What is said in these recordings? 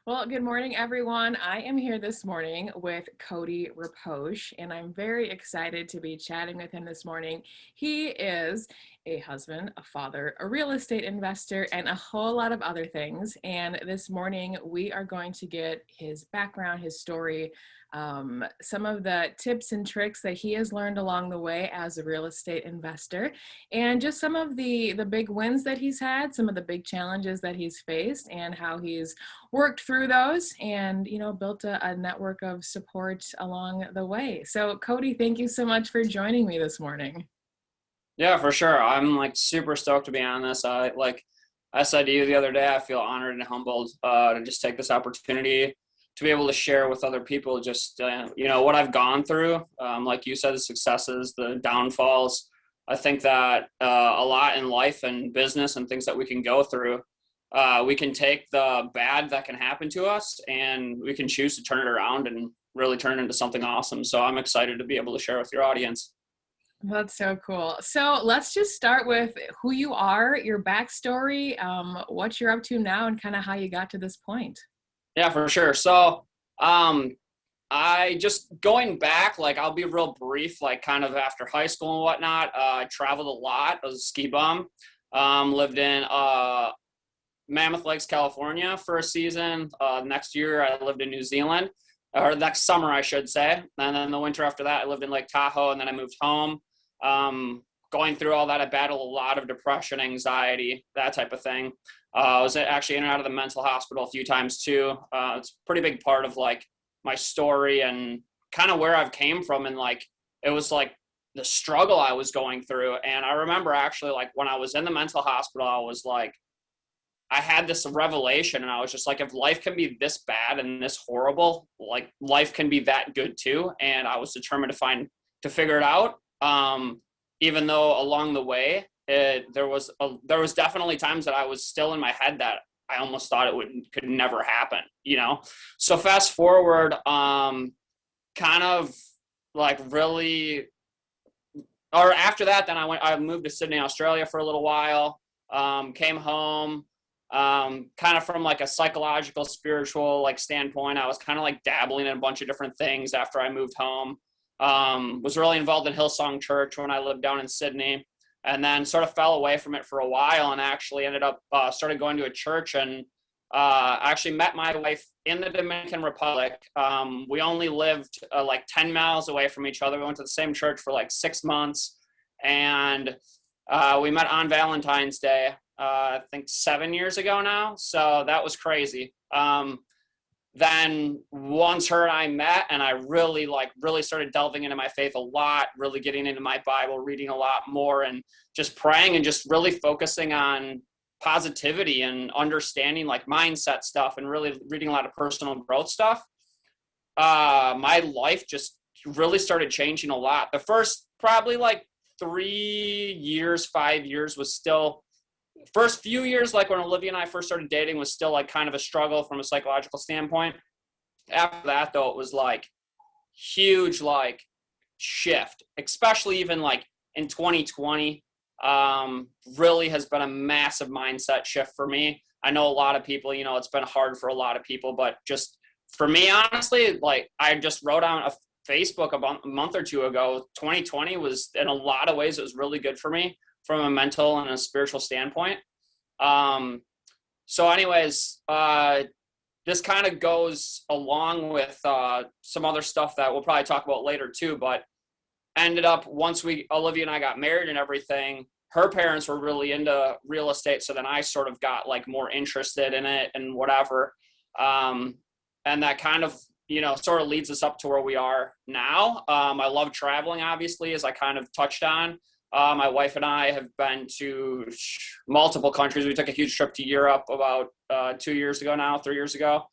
Well, good morning, everyone. I am here this morning with Cody Repovsch, and I'm very excited to be chatting with him this morning. He is a husband, a father, a real estate investor, and a whole lot of other things. And this morning, we are going to get his background, his story, some of the tips and tricks that he has learned along the way as a real estate investor, and just some of the big wins that he's had, some of the big challenges that he's faced, and how he's worked through those and built a network of support along the way. So Cody, thank you so much for joining me this morning. Yeah, for sure. I'm super stoked to be on this. I said to you the other day, I feel honored and humbled to just take this opportunity to be able to share with other people just what I've gone through. Like you said, the successes, the downfalls. I think that a lot in life and business and things that we can go through, we can take the bad that can happen to us and we can choose to turn it around and really turn it into something awesome. So I'm excited to be able to share with your audience. That's so cool. So let's just start with who you are, your backstory, what you're up to now, and kind of how you got to this point. Yeah, for sure. So, I just going back, I'll be real brief, kind of after high school and whatnot. I traveled a lot. I was a ski bum. Lived in Mammoth Lakes, California for a season. Next year, I lived in New Zealand, or next summer, I should say. And then the winter after that, I lived in Lake Tahoe, and then I moved home. Going through all that, I battled a lot of depression, anxiety, that type of thing. I was actually in and out of the mental hospital a few times too. It's a pretty big part of my story and kind of where I've came from. And it was the struggle I was going through. And I remember actually when I was in the mental hospital, I had this revelation and I was just like, if life can be this bad and this horrible, life can be that good too. And I was determined to figure it out. Even though along the way, there was definitely times that I was still in my head that I almost thought could never happen, So fast forward, kind of really, or after that, then I moved to Sydney, Australia for a little while, came home, kind of from a psychological, spiritual, standpoint. I was kind of dabbling in a bunch of different things after I moved home. Was really involved in Hillsong Church when I lived down in Sydney, and then sort of fell away from it for a while and actually ended up started going to a church and actually met my wife in the Dominican Republic. We only lived 10 miles away from each other. We went to the same church for 6 months, and we met on Valentine's Day, I think 7 years ago now. So that was crazy. Then once her and I met and I really started delving into my faith a lot, really getting into my Bible, reading a lot more and just praying and just really focusing on positivity and understanding mindset stuff and really reading a lot of personal growth stuff. My life just really started changing a lot. The first probably 3 years, 5 years was still, first few years, when Olivia and I first started dating, was still kind of a struggle from a psychological standpoint. After that, though, it was huge shift, especially even in 2020. Really has been a massive mindset shift for me. I know a lot of people, it's been hard for a lot of people, but just for me, honestly, I just wrote on a Facebook about a month or two ago, 2020 was, in a lot of ways, it was really good for me from a mental and a spiritual standpoint. So anyways, this kind of goes along with some other stuff that we'll probably talk about later too, but ended up, once Olivia and I got married and everything, her parents were really into real estate. So then I sort of got more interested in it and whatever. And that kind of, sort of leads us up to where we are now. I love traveling, obviously, as I kind of touched on. My wife and I have been to multiple countries. We took a huge trip to Europe about 3 years ago.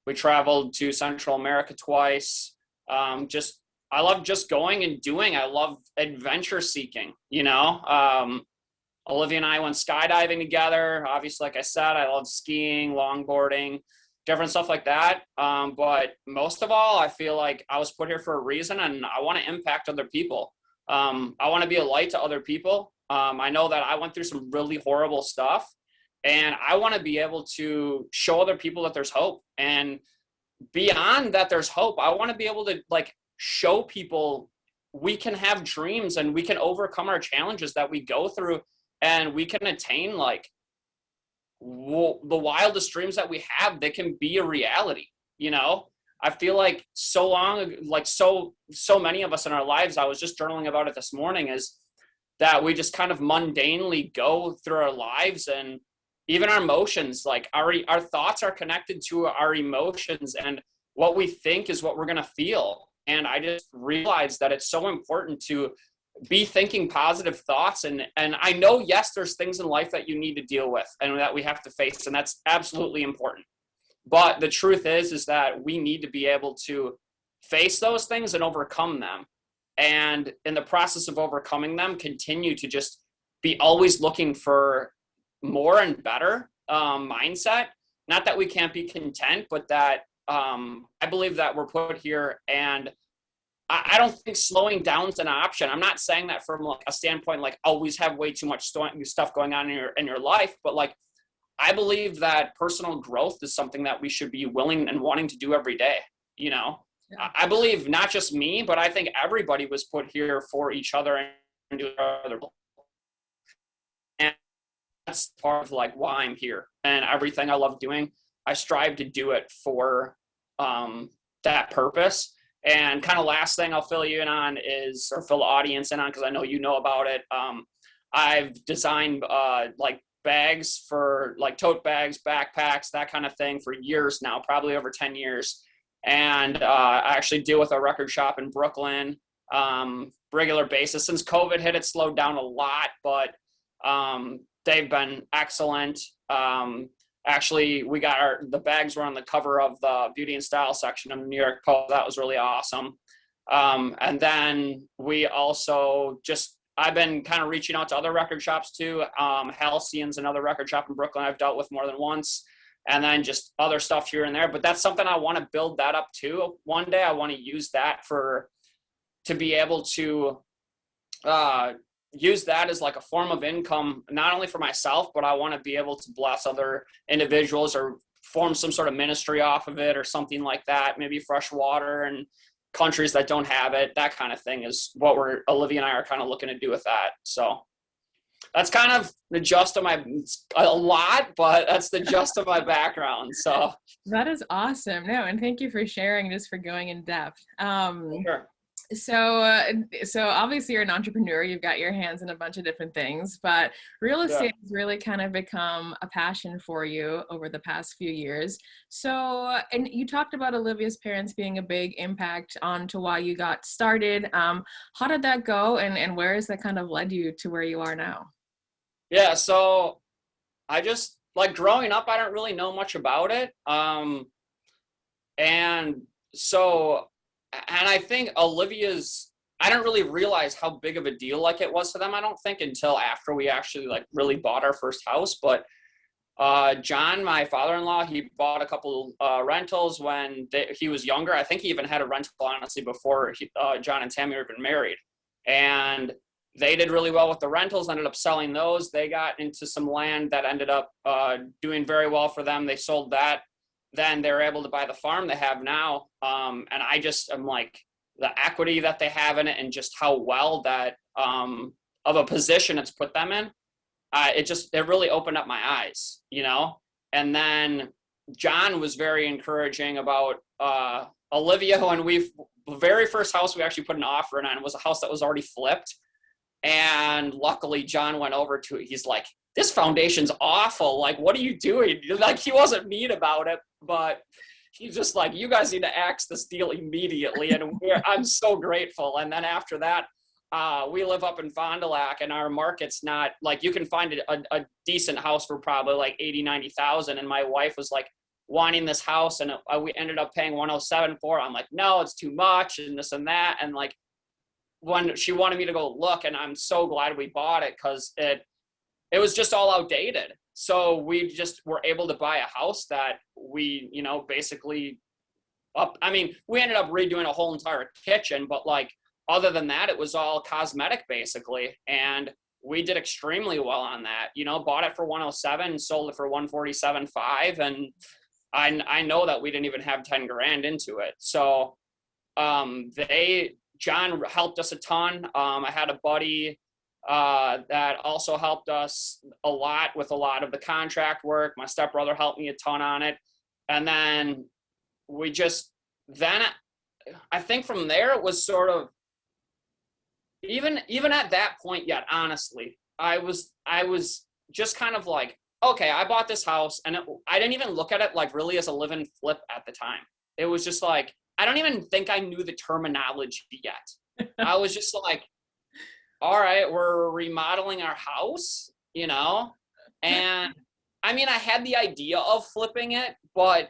We traveled to Central America twice. I love just going and doing. I love adventure seeking, Olivia and I went skydiving together. Obviously, like I said, I love skiing, longboarding, different stuff like that. But most of all, I feel like I was put here for a reason, and I want to impact other people. I want to be a light to other people. I know that I went through some really horrible stuff, And I want to be able to show other people that there's hope. And beyond that, there's hope. I want to be able to like show people we can have dreams and we can overcome our challenges that we go through, and we can attain like the wildest dreams that we have. They can be a reality, you know? I feel like so long, like so many of us in our lives, I was just journaling about it this morning, is that we just kind of mundanely go through our lives, and even our emotions, like our thoughts are connected to our emotions, and what we think is what we're going to feel. And I just realized that it's so important to be thinking positive thoughts. And I know, yes, there's things in life that you need to deal with and that we have to face, and that's absolutely important. But the truth is that we need to be able to face those things and overcome them. And in the process of overcoming them, continue to just be always looking for more and better mindset. Not that we can't be content, but that I believe that we're put here, and I don't think slowing down is an option. I'm not saying that from like a standpoint like always have way too much stuff going on in your life, but like I believe that personal growth is something that we should be willing and wanting to do every day. You know, Yeah. I believe not just me, but I think everybody was put here for each other and do other. And that's part of like why I'm here, and everything I love doing, I strive to do it for that purpose. And kind of last thing I'll fill you in on is, or fill the audience in on, because I know you know about it. I've designed like bags for like tote bags, backpacks, that kind of thing for years now, probably over 10 years. And I actually deal with a record shop in Brooklyn regular basis. Since COVID hit, it slowed down a lot, but they've been excellent. Actually, we got the bags were on the cover of the beauty and style section of the New York Post. That was really awesome. And then we also I've been kind of reaching out to other record shops too. Halcyon's another record shop in Brooklyn I've dealt with more than once, and then just other stuff here and there. But that's something I want to build that up too. One day I want to use that to be able to use that as like a form of income, not only for myself, but I want to be able to bless other individuals or form some sort of ministry off of it or something like that. Maybe fresh water and countries that don't have it, that kind of thing is what Olivia and I are kind of looking to do with that. So that's kind of the gist of a lot, but that's the gist of my background. So That is awesome. No, and thank you for sharing, just for going in depth. sure. So obviously you're an entrepreneur, you've got your hands in a bunch of different things, but real estate has really kind of become a passion for you over the past few years. So, and you talked about Olivia's parents being a big impact on to why you got started. How did that go, and where has that kind of led you to where you are now? Yeah, so I just, like, growing up, I don't really know much about it. And so, and I think I don't really realize how big of a deal like it was to them, I don't think, until after we actually like really bought our first house. But John, my father-in-law, he bought a couple rentals when he was younger. I think he even had a rental, honestly, before John and Tammy were even married. And they did really well with the rentals, ended up selling those. They got into some land that ended up doing very well for them. They sold that. Then they were able to buy the farm they have now. And I just am like, the equity that they have in it and just how well that of a position it's put them in. It really opened up my eyes, you know? And then John was very encouraging about Olivia. When the very first house we actually put an offer in on was a house that was already flipped. And luckily John went over to it. He's like, this foundation's awful. Like, what are you doing? Like, he wasn't mean about it, but he's just like, you guys need to axe this deal immediately. And I'm so grateful. And then after that, we live up in Fond du Lac, and our market's not like, you can find a decent house for probably like 80,000-90,000. And my wife was like wanting this house, and we ended up paying 107 for it. I'm like, no, it's too much, and this and that. And like, when she wanted me to go look, and I'm so glad we bought it, because it was just all outdated. So we just were able to buy a house that we, basically we ended up redoing a whole entire kitchen, but like, other than that, it was all cosmetic basically. And we did extremely well on that. You know, bought it for 107 and sold it for 147.5, and I know that we didn't even have 10 grand into it. So John helped us a ton. I had a buddy that also helped us a lot with a lot of the contract work. My stepbrother helped me a ton on it. And then I think from there it was sort of, even at that point yet, honestly, I was just kind of like, okay, I bought this house, and I didn't even look at it like really as a live and flip at the time. It was just like, I don't even think I knew the terminology yet. I was just like, all right, we're remodeling our house, you know? And I mean, I had the idea of flipping it, but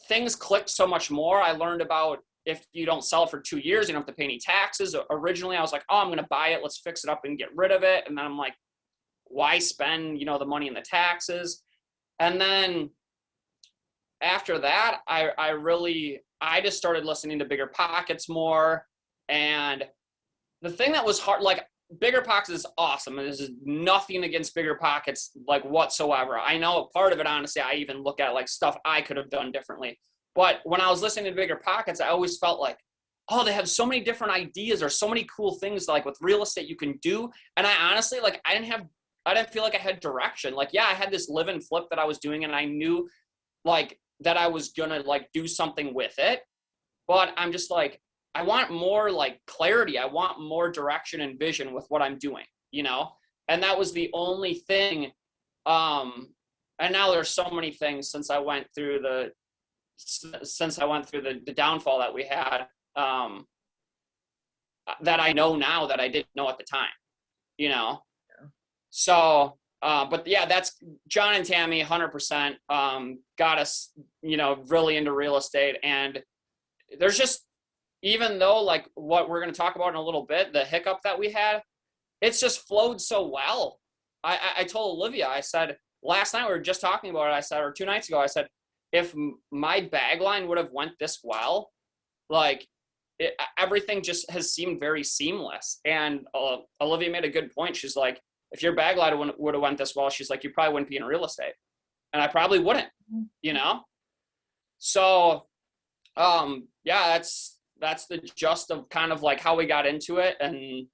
things clicked so much more. I learned about, if you don't sell it for 2 years, you don't have to pay any taxes. Originally, I was like, oh, I'm going to buy it. Let's fix it up and get rid of it. And then I'm like, why spend, the money in the taxes? And then after that, I just started listening to Bigger Pockets more. And the thing that was hard, like, Bigger Pockets is awesome. There's nothing against Bigger Pockets, like, whatsoever. I know part of it, honestly, I even look at like stuff I could have done differently. But when I was listening to Bigger Pockets, I always felt like, oh, they have so many different ideas, or so many cool things like with real estate you can do. And I honestly, like, I didn't feel like I had direction. Like, yeah, I had this live and flip that I was doing, and I knew like that I was gonna like do something with it. But I'm just like, I want more like clarity. I want more direction and vision with what I'm doing, And that was the only thing. And now there's so many things since I went through the downfall that we had, that I know now that I didn't know at the time, Yeah. So, but yeah, that's John and Tammy, 100%, got us, really into real estate. And there's just, even though like what we're going to talk about in a little bit, the hiccup that we had, it's just flowed so well. I told Olivia, I said, last night we were just talking about it, I said, or 2 nights ago, I said, if my bag line would have went this well, like everything just has seemed very seamless. And Olivia made a good point. She's like, if your bag line would have went this well, she's like, you probably wouldn't be in real estate. And I probably wouldn't, So, yeah, that's the gist of kind of like how we got into it. And,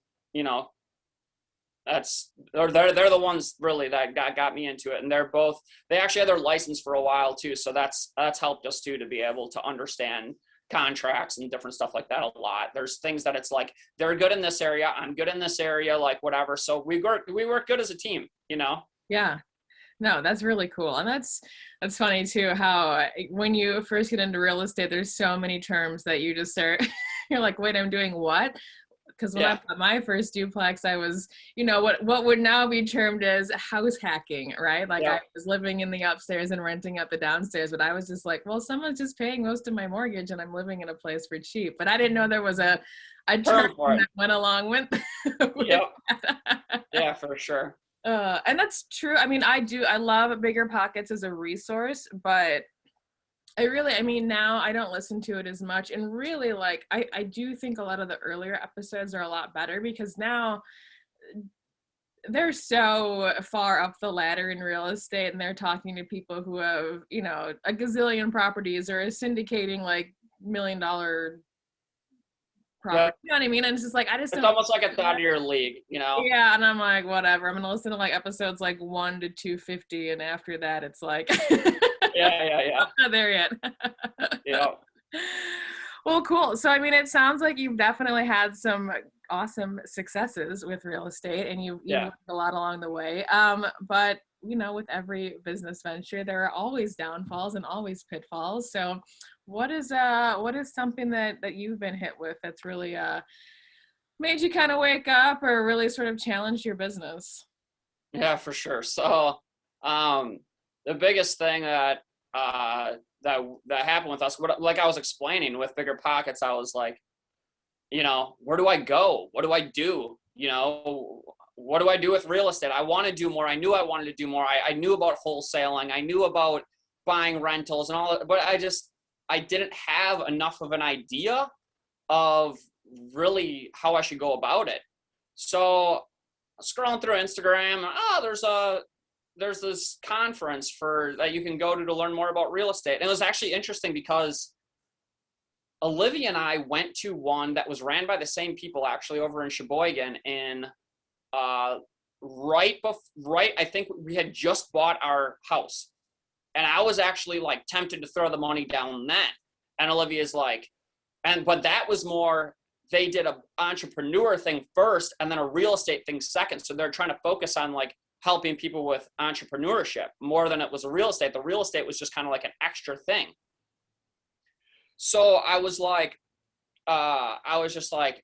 they're the ones really that got me into it. And they actually had their license for a while too. So that's helped us too, to be able to understand contracts and different stuff like that a lot. There's things that it's like, they're good in this area, I'm good in this area, like whatever. So we work good as a team, Yeah. No, that's really cool. And that's funny too, how when you first get into real estate, there's so many terms that you just start, you're like, wait, I'm doing what? Because when I bought my first duplex, I was, what would now be termed as house hacking, right? Like I was living in the upstairs and renting out the downstairs, but I was just like, well, someone's just paying most of my mortgage and I'm living in a place for cheap. But I didn't know there was a term that went along with that. Yeah, for sure. And that's true. I mean, I love Bigger Pockets as a resource, but now I don't listen to it as much. And really, like, I do think a lot of the earlier episodes are a lot better, because now they're so far up the ladder in real estate, and they're talking to people who have, a gazillion properties, or is syndicating like $1 million property. Yeah. You know what I mean? And it's just like, it's almost like it's out of your league, Yeah, and I'm like, whatever. I'm gonna listen to like episodes like 1 to 250, and after that, it's like, yeah. I'm not there yet. Yeah. Well, cool. So, I mean, it sounds like you've definitely had some awesome successes with real estate, and you've learned a lot along the way. But with every business venture, there are always downfalls and always pitfalls. So, what is something that you've been hit with that's really made you kind of wake up, or really sort of challenged your business? Yeah, for sure. So, the biggest thing that happened with us, like I was explaining with Bigger Pockets, I was like, where do I go? What do I do? What do I do with real estate? I want to do more. I knew I wanted to do more. I knew about wholesaling. I knew about buying rentals and all that, but I didn't have enough of an idea of really how I should go about it. So scrolling through Instagram, there's this conference that you can go to learn more about real estate. And it was actually interesting because Olivia and I went to one that was ran by the same people actually over in Sheboygan in right, I think we had just bought our house. And I was actually like tempted to throw the money down then. And Olivia's like, but that was more, they did an entrepreneur thing first and then a real estate thing second. So they're trying to focus on like helping people with entrepreneurship more than it was a real estate. The real estate was just kind of like an extra thing. So I was just like,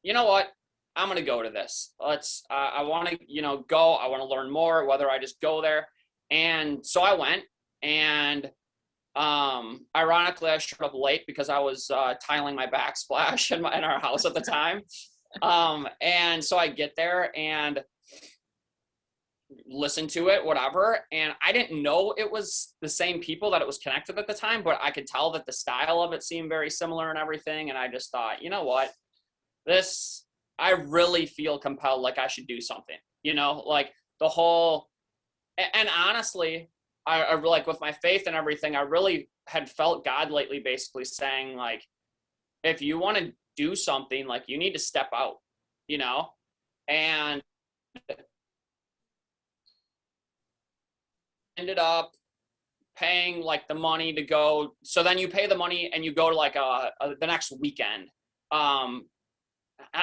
you know what? I'm going to go to this. I want to, go. I want to learn more, whether I just go there. And so I went, and ironically, I showed up late because I was tiling my backsplash in our house at the time. And so I get there and listen to it, whatever. And I didn't know it was the same people that it was connected at the time, but I could tell that the style of it seemed very similar and everything. And I just thought, you know what, I really feel compelled, like I should do something, like the whole, and honestly, I like with my faith and everything, I really had felt God lately basically saying like, if you want to do something, like you need to step out, and ended up paying like the money to go. So then you pay the money and you go to like the next weekend.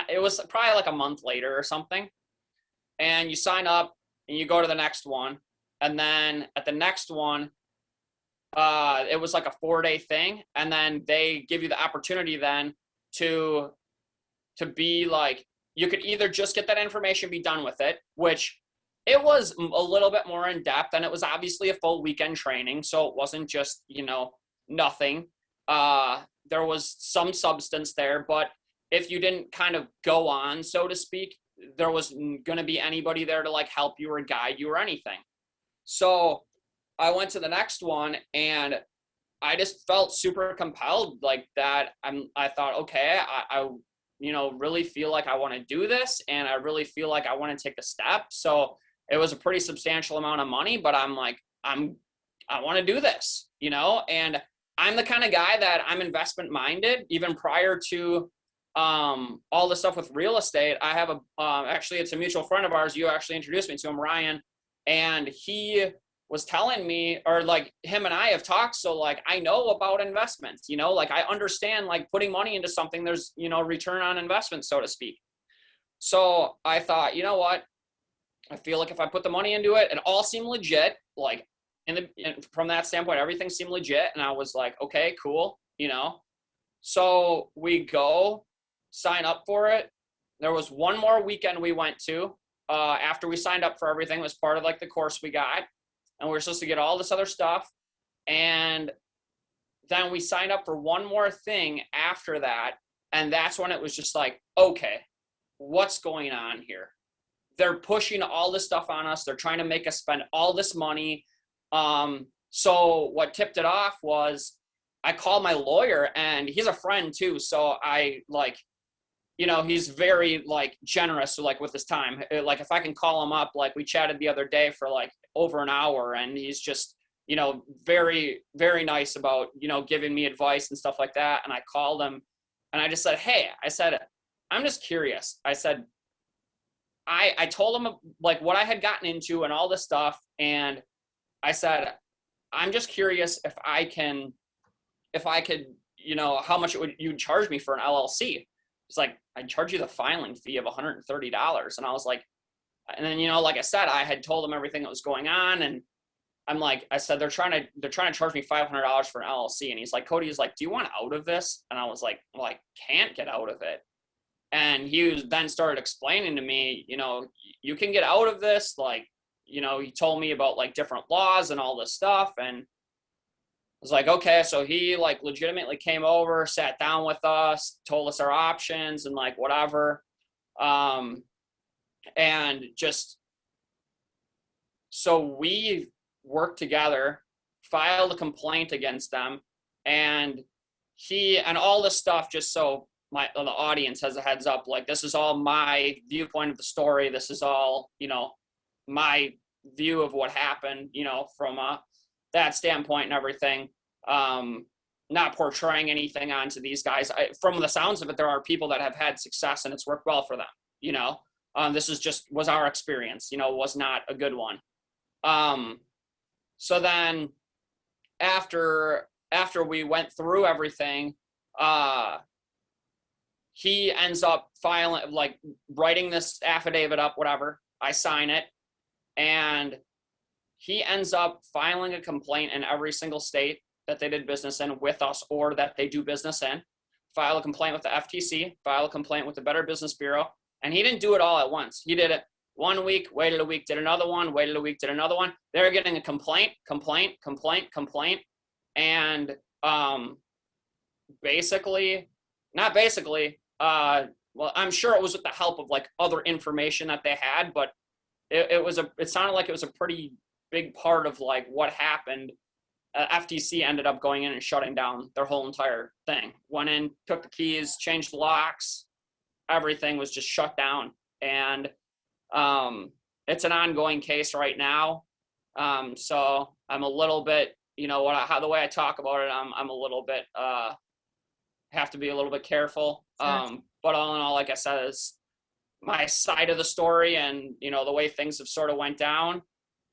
It was probably like a month later or something. And you sign up and you go to the next one. And then at the next one, it was like a 4-day thing. And then they give you the opportunity then to be like, you could either just get that information, be done with it, which it was a little bit more in depth, and it was obviously a full weekend training. So it wasn't just, nothing. There was some substance there, but if you didn't kind of go on, so to speak, there wasn't going to be anybody there to like help you or guide you or anything. So I went to the next one and I just felt super compelled like that. I thought, okay, I really feel like I want to do this, and I really feel like I want to take a step. So it was a pretty substantial amount of money, but I'm like, I want to do this, and I'm the kind of guy that I'm investment minded. Even prior to all the stuff with real estate, I have actually, it's a mutual friend of ours. You actually introduced me to him, Ryan, and he was telling me, or like him and I have talked. So like, I know about investments, like I understand like putting money into something, there's, return on investment, so to speak. So I thought, you know what? I feel like if I put the money into it, it all seemed legit. Like from that standpoint, everything seemed legit. And I was like, okay, cool. So we go sign up for it. There was one more weekend we went to after we signed up for everything. It was part of like the course we got, and we were supposed to get all this other stuff. And then we signed up for one more thing after that. And that's when it was just like, okay, what's going on here? They're pushing all this stuff on us. They're trying to make us spend all this money. So what tipped it off was I called my lawyer, and he's a friend too. So I like, he's very like generous. So like with his time, like if I can call him up, like we chatted the other day for like over an hour, and he's just, very, very nice about, giving me advice and stuff like that. And I called him and I just said, hey, I'm just curious. I said, I told him like what I had gotten into and all this stuff. And I said, I'm just curious if I could, how much you'd charge me for an LLC. It's like, I'd charge you the filing fee of $130. And I was like, and then, like I said, I had told him everything that was going on. And I'm like, I said, they're trying to charge me $500 for an LLC. And he's like, Cody, like, do you want out of this? And I was like, well, I can't get out of it. And he then started explaining to me, you can get out of this. Like, he told me about like different laws and all this stuff. And I was like, okay. So he like legitimately came over, sat down with us, told us our options and like whatever. And just, so we worked together, filed a complaint against them, and all this stuff just so the audience has a heads up, like, this is all my viewpoint of the story. This is all, my view of what happened, from that standpoint and everything. Not portraying anything onto these guys. From the sounds of it, there are people that have had success and it's worked well for them. This was our experience, was not a good one. So then after we went through everything, he ends up filing, like, writing this affidavit up, whatever. I sign it, and he ends up filing a complaint in every single state that they did business in with us or that they do business in. File a complaint with the FTC, file a complaint with the Better Business Bureau. And he didn't do it all at once. He did it 1 week, waited a week, did another one, waited a week, did another one. They're getting a complaint. And well, I'm sure it was with the help of, like, other information that they had, but it sounded like it was a pretty big part of, like, what happened. FTC ended up going in and shutting down their whole entire thing. Went in, took the keys, changed the locks, everything was just shut down. And it's an ongoing case right now. So I'm a little bit, the way I talk about it, I'm a little bit, have to be a little bit careful. But all in all, like I said, is my side of the story and, the way things have sort of went down.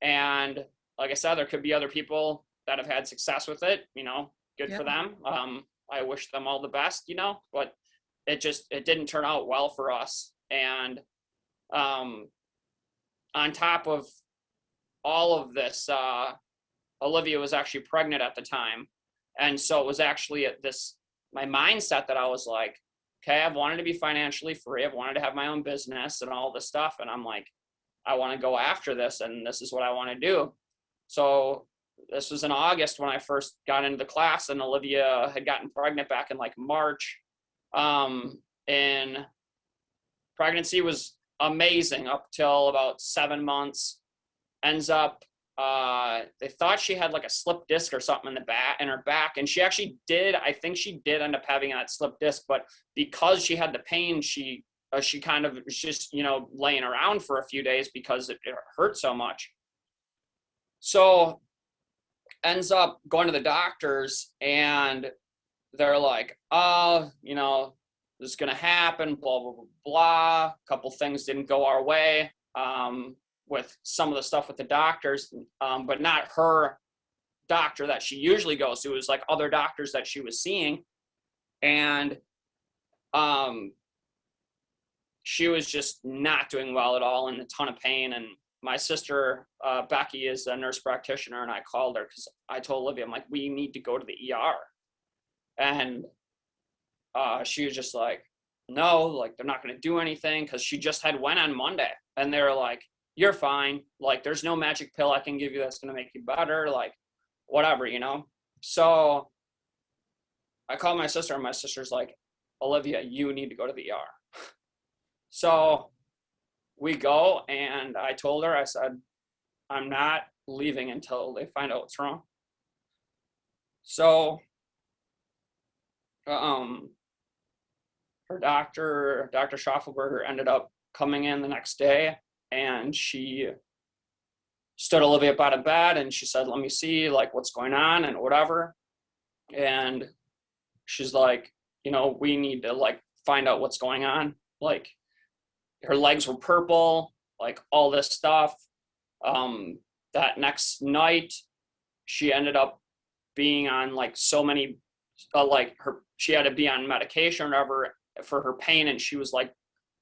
And like I said, there could be other people that have had success with it, good for them. I wish them all the best, but it didn't turn out well for us. And on top of all of this, Olivia was actually pregnant at the time. And so it was actually my mindset that I was like, okay, I've wanted to be financially free. I've wanted to have my own business and all this stuff. And I'm like, I want to go after this, and this is what I want to do. So this was in August when I first got into the class, and Olivia had gotten pregnant back in, like, March. And pregnancy was amazing up till about 7 months. Ends up, they thought she had, like, a slip disc or something in her back, and she actually did. I think she did end up having that slip disc, but because she had the pain, she kind of was just, laying around for a few days because it hurt so much. So ends up going to the doctors, and they're like, oh, this is going to happen, blah, blah, blah, blah. A couple things didn't go our way with some of the stuff with the doctors, but not her doctor that she usually goes to. It was, like, other doctors that she was seeing. And she was just not doing well at all, in a ton of pain. And my sister, Becky, is a nurse practitioner, and I called her because I told Olivia, I'm like, we need to go to the ER. And she was just like, no, like, they're not going to do anything, because she just went on Monday, and they were like, you're fine. Like, there's no magic pill I can give you that's going to make you better, like, whatever, So I called my sister, and my sister's like, Olivia, you need to go to the ER. So we go, and I told her, I said, I'm not leaving until they find out what's wrong. So her doctor, Dr. Schaffelberger, ended up coming in the next day, and she stood Olivia up out of bed, and she said, let me see, like, what's going on and whatever. And she's like, we need to, like, find out what's going on. Like, her legs were purple, like, all this stuff. That next night, she ended up being on, like, so many, she had to be on medication or whatever for her pain, and she was, like,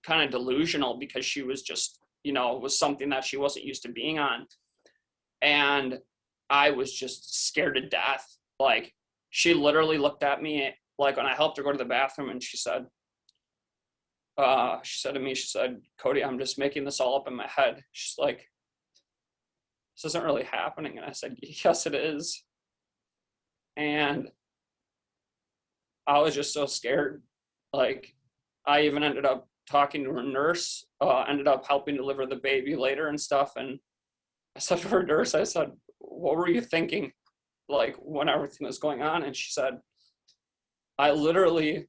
kind of delusional because she was just, it was something that she wasn't used to being on. And I was just scared to death. Like, she literally looked at me, like, when I helped her go to the bathroom, and she said to me, Cody, I'm just making this all up in my head. She's like, this isn't really happening. And I said, yes, it is. And I was just so scared. Like, I even ended up talking to her nurse, ended up helping deliver the baby later and stuff. And I said to her nurse, I said, what were you thinking, like, when everything was going on? And she said, I literally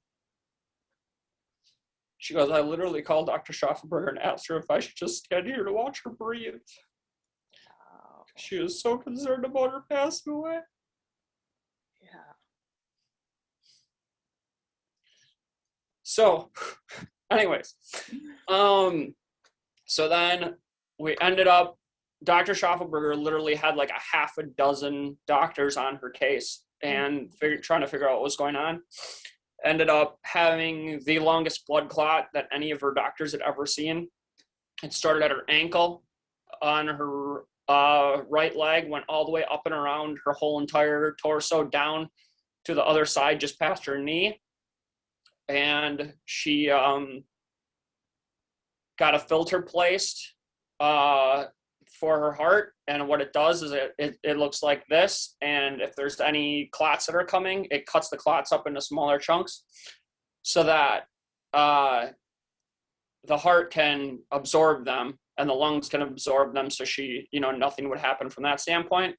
She goes, I literally called Dr. Schaffenberger and asked her if I should just stand here to watch her breathe. Wow. She was so concerned about her passing away. Yeah. So, anyways, so then we ended up, Dr. Schaffenberger literally had like a half a dozen doctors on her case and trying to figure out what was going on. Ended up having the longest blood clot that any of her doctors had ever seen. It started at her ankle, on her right leg, went all the way up and around her whole entire torso, down to the other side, just past her knee. And she got a filter placed for her heart, and what it does is it looks like this, and if there's any clots that are coming, it cuts the clots up into smaller chunks so that the heart can absorb them and the lungs can absorb them, so she, nothing would happen from that standpoint.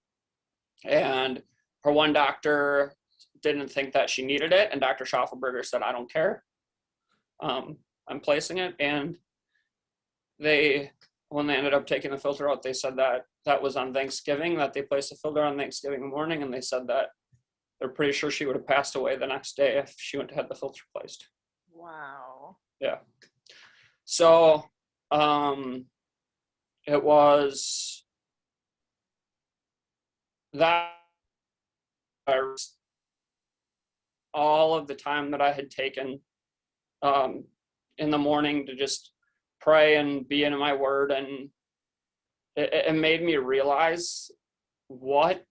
And her one doctor didn't think that she needed it, and Dr. Schaffenberger said, I don't care, I'm placing it. And when they ended up taking the filter out, they said that was on Thanksgiving, that they placed the filter on Thanksgiving morning, and they said that they're pretty sure she would have passed away the next day if she wouldn't have had the filter placed. Wow. Yeah. So it was that all of the time that I had taken in the morning to just pray and be in my word, and it made me realize what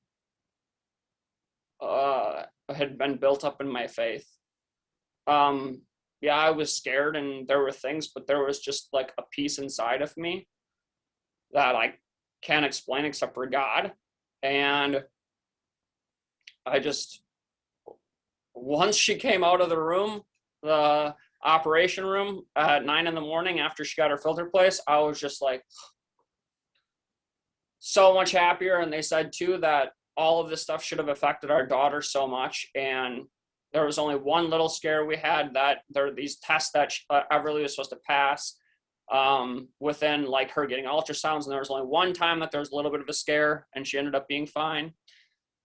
had been built up in my faith. Yeah, I was scared and there were things, but there was just like a peace inside of me that I can't explain except for God. And I just, once she came out of the room, the operation room at 9 a.m. after she got her filter placed, I was just like so much happier. And they said too that all of this stuff should have affected our daughter so much, and there was only one little scare we had, that there are these tests that Everly was supposed to pass within like her getting ultrasounds, and there was only one time that there was a little bit of a scare and she ended up being fine.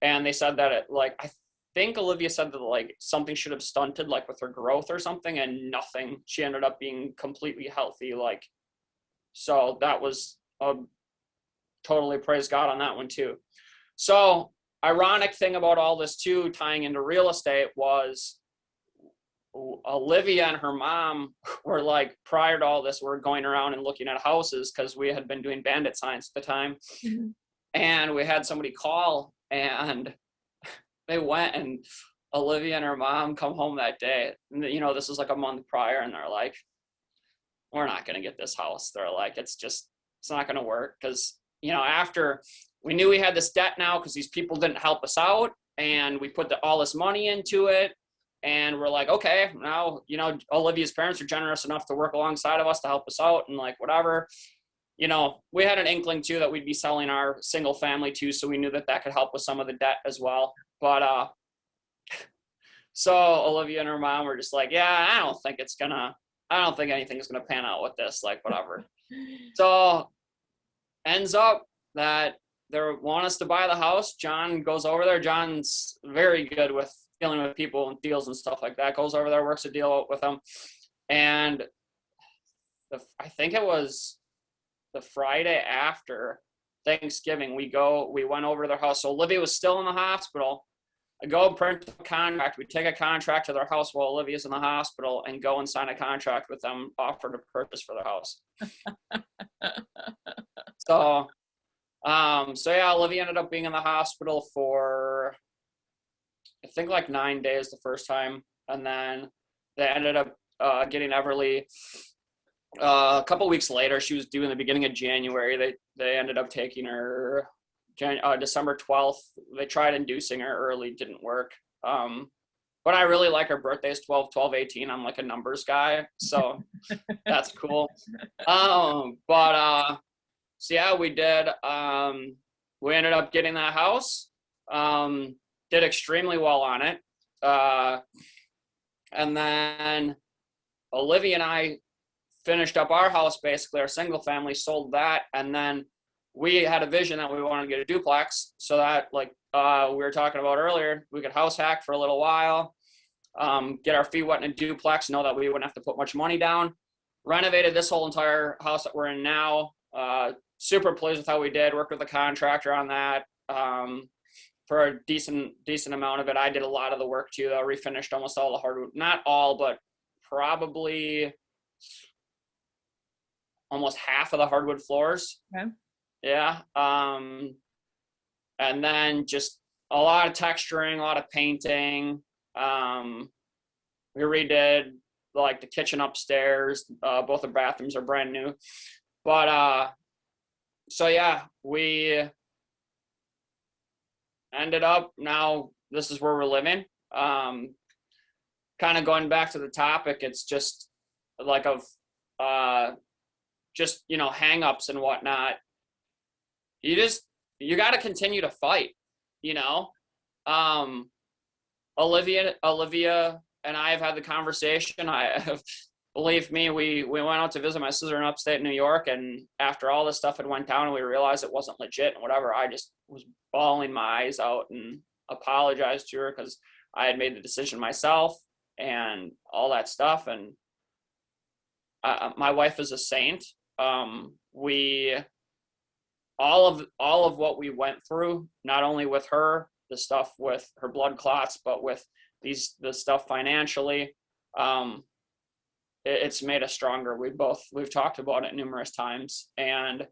And they said that I think Olivia said that like something should have stunted like with her growth or something, and nothing. She ended up being completely healthy. So that was totally praise God on that one too. So ironic thing about all this too, tying into real estate, was Olivia and her mom were like, prior to all this, we're going around and looking at houses because we had been doing bandit signs at the time. Mm-hmm. And we had somebody call, and they went, and Olivia and her mom come home that day. And, this was like a month prior, and they're like, we're not going to get this house. They're like, it's not going to work. Because, after we knew we had this debt now because these people didn't help us out, and we put all this money into it. And we're like, okay, now, Olivia's parents are generous enough to work alongside of us to help us out and like whatever. We had an inkling too that we'd be selling our single family too. So we knew that could help with some of the debt as well. But so Olivia and her mom were just like, yeah, I don't think anything's going to pan out with this, like whatever. So ends up that they want us to buy the house. John goes over there. John's very good with dealing with people and deals and stuff like that. Goes over there, works a deal out with them. And I think it was the Friday after Thanksgiving, we went over to their house. So Olivia was still in the hospital. I go print a contract. We take a contract to their house while Olivia's in the hospital and go and sign a contract with them, offer to purchase for their house. So yeah, Olivia ended up being in the hospital for, I think, like 9 days the first time. And then they ended up getting Everly a couple weeks later. She was due in the beginning of January. They ended up taking her December 12th. They tried inducing her early, didn't work. But I really like her birthday is 12/12/18. I'm like a numbers guy, so that's cool. So yeah, we did. We ended up getting that house. Did extremely well on it. And then Olivia and I finished up our house, basically our single family, sold that, and then we had a vision that we wanted to get a duplex, so that, like we were talking about earlier, we could house hack for a little while, get our feet wet in a duplex, know that we wouldn't have to put much money down. Renovated this whole entire house that we're in now. Super pleased with how we did. Worked with a contractor on that for a decent amount of it. I did a lot of the work too. I refinished almost all the hardwood, not all, but probably almost half of the hardwood floors. Okay. Yeah. And then just a lot of texturing, a lot of painting. We redid like the kitchen upstairs. Both the bathrooms are brand new. But so yeah, we ended up, now this is where we're living. Kind of going back to the topic, it's just like of just, you know, hang-ups and whatnot. You got to continue to fight, you know. Olivia and I have had the conversation. Believe me, we went out to visit my sister in upstate New York, and after all this stuff had went down and we realized it wasn't legit and whatever, I just was bawling my eyes out and apologized to her because I had made the decision myself and all that stuff. And my wife is a saint. We all of what we went through, not only with her, the stuff with her blood clots, but with the stuff financially, it's made us stronger. We've talked about it numerous times. And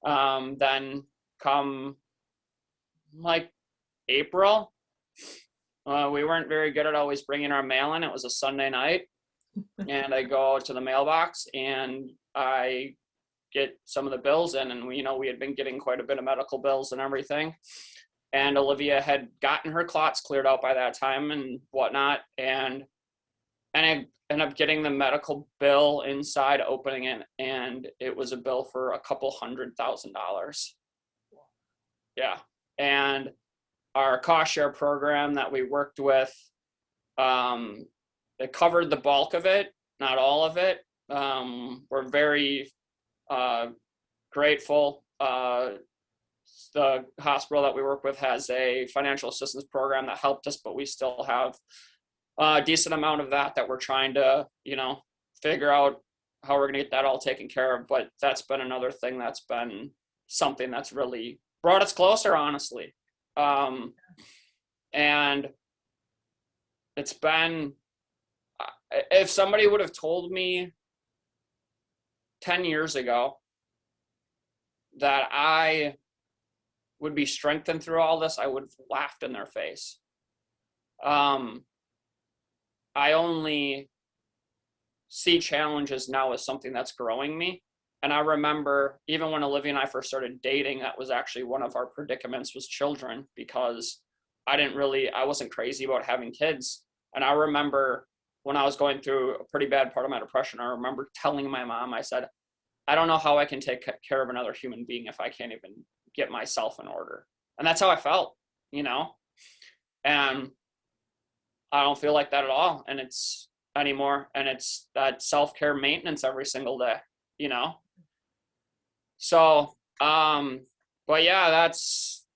then come like April, we weren't very good at always bringing our mail in. It was a Sunday night, and I go to the mailbox and I get some of the bills in, and we had been getting quite a bit of medical bills and everything. And Olivia had gotten her clots cleared out by that time and whatnot. And I ended up getting the medical bill inside, opening it, and it was a bill for a couple $100,000. Yeah. And our cost share program that we worked with, it covered the bulk of it, not all of it. We're very grateful. The hospital that we work with has a financial assistance program that helped us, but we still have a decent amount of that we're trying to, figure out how we're going to get that all taken care of. But that's been another thing that's been something that's really brought us closer, honestly. And it's been, if somebody would have told me 10 years ago that I would be strengthened through all this, I would have laughed in their face. I only see challenges now as something that's growing me. And I remember even when Olivia and I first started dating, that was actually one of our predicaments, was children, because I wasn't crazy about having kids. And I remember when I was going through a pretty bad part of my depression, I remember telling my mom, I said, I don't know how I can take care of another human being if I can't even get myself in order. And that's how I felt, and I don't feel like that at all. And it's anymore. And it's that self-care maintenance every single day, So, but yeah, that's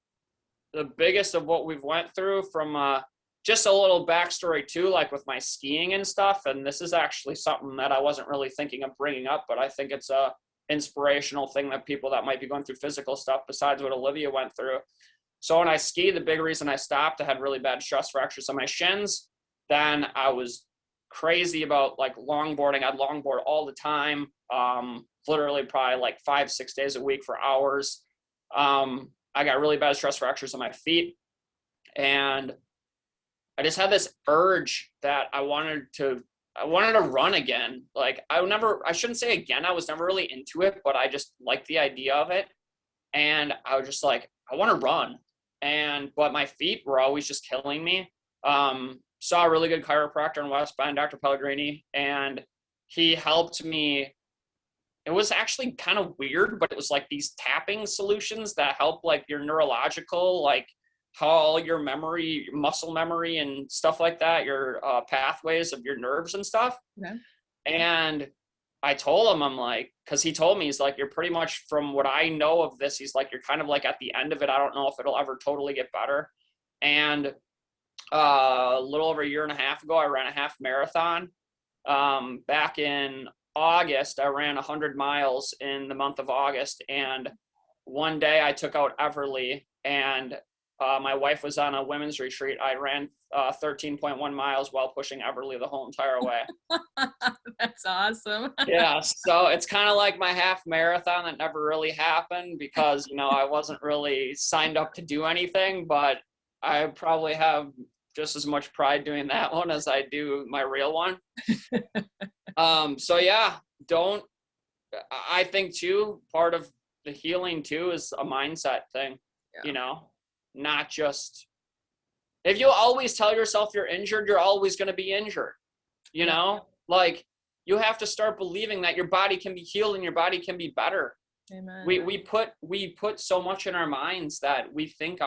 the biggest of what we've went through. From just a little backstory too, like with my skiing and stuff. And this is actually something that I wasn't really thinking of bringing up, but I think it's a inspirational thing that people that might be going through physical stuff besides what Olivia went through. So when I skied, the big reason I stopped, I had really bad stress fractures on my shins. Then I was crazy about like longboarding. I'd longboard all the time, literally probably like 5-6 days a week for hours. I got really bad stress fractures on my feet, and I just had this urge that I wanted to run again. Like I shouldn't say again, I was never really into it, but I just liked the idea of it. And I was just like, I want to run. But my feet were always just killing me. Saw a really good chiropractor in West Bend, Dr. Pellegrini, and he helped me. It was actually kind of weird, but it was like these tapping solutions that help like your neurological, like how all your memory, muscle memory and stuff like that, your pathways of your nerves and stuff. Okay. And I told him, I'm like, because he told me, he's like, you're pretty much, from what I know of this, he's like, you're kind of like at the end of it. I don't know if it'll ever totally get better. And a little over a year and a half ago, I ran a half marathon. Back in August, I ran 100 miles in the month of August. And one day I took out Everly, and my wife was on a women's retreat. I ran 13.1 miles while pushing Everly the whole entire way. That's awesome. Yeah, so it's kind of like my half marathon that never really happened because, I wasn't really signed up to do anything, but I probably have just as much pride doing that one as I do my real one. So yeah, I think too, part of the healing too is a mindset thing, not just, if you always tell yourself you're injured, you're always going to be injured, like you have to start believing that your body can be healed and your body can be better. Amen. We put so much in our minds that we think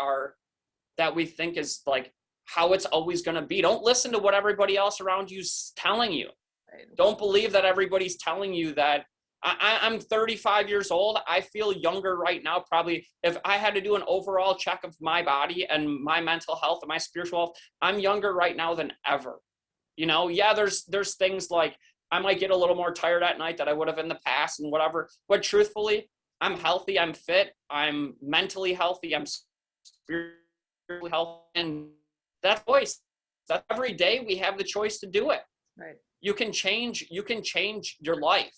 is like how it's always going to be. Don't listen to what everybody else around you's telling you. Right. Don't believe that everybody's telling you that. I'm 35 years old. I feel younger right now. Probably if I had to do an overall check of my body and my mental health and my spiritual health, I'm younger right now than ever. Yeah, there's things like I might get a little more tired at night that I would have in the past and whatever. But truthfully, I'm healthy. I'm fit. I'm mentally healthy. I'm spiritually healthy. And that choice, that every day we have the choice to do it. Right. You can change your life,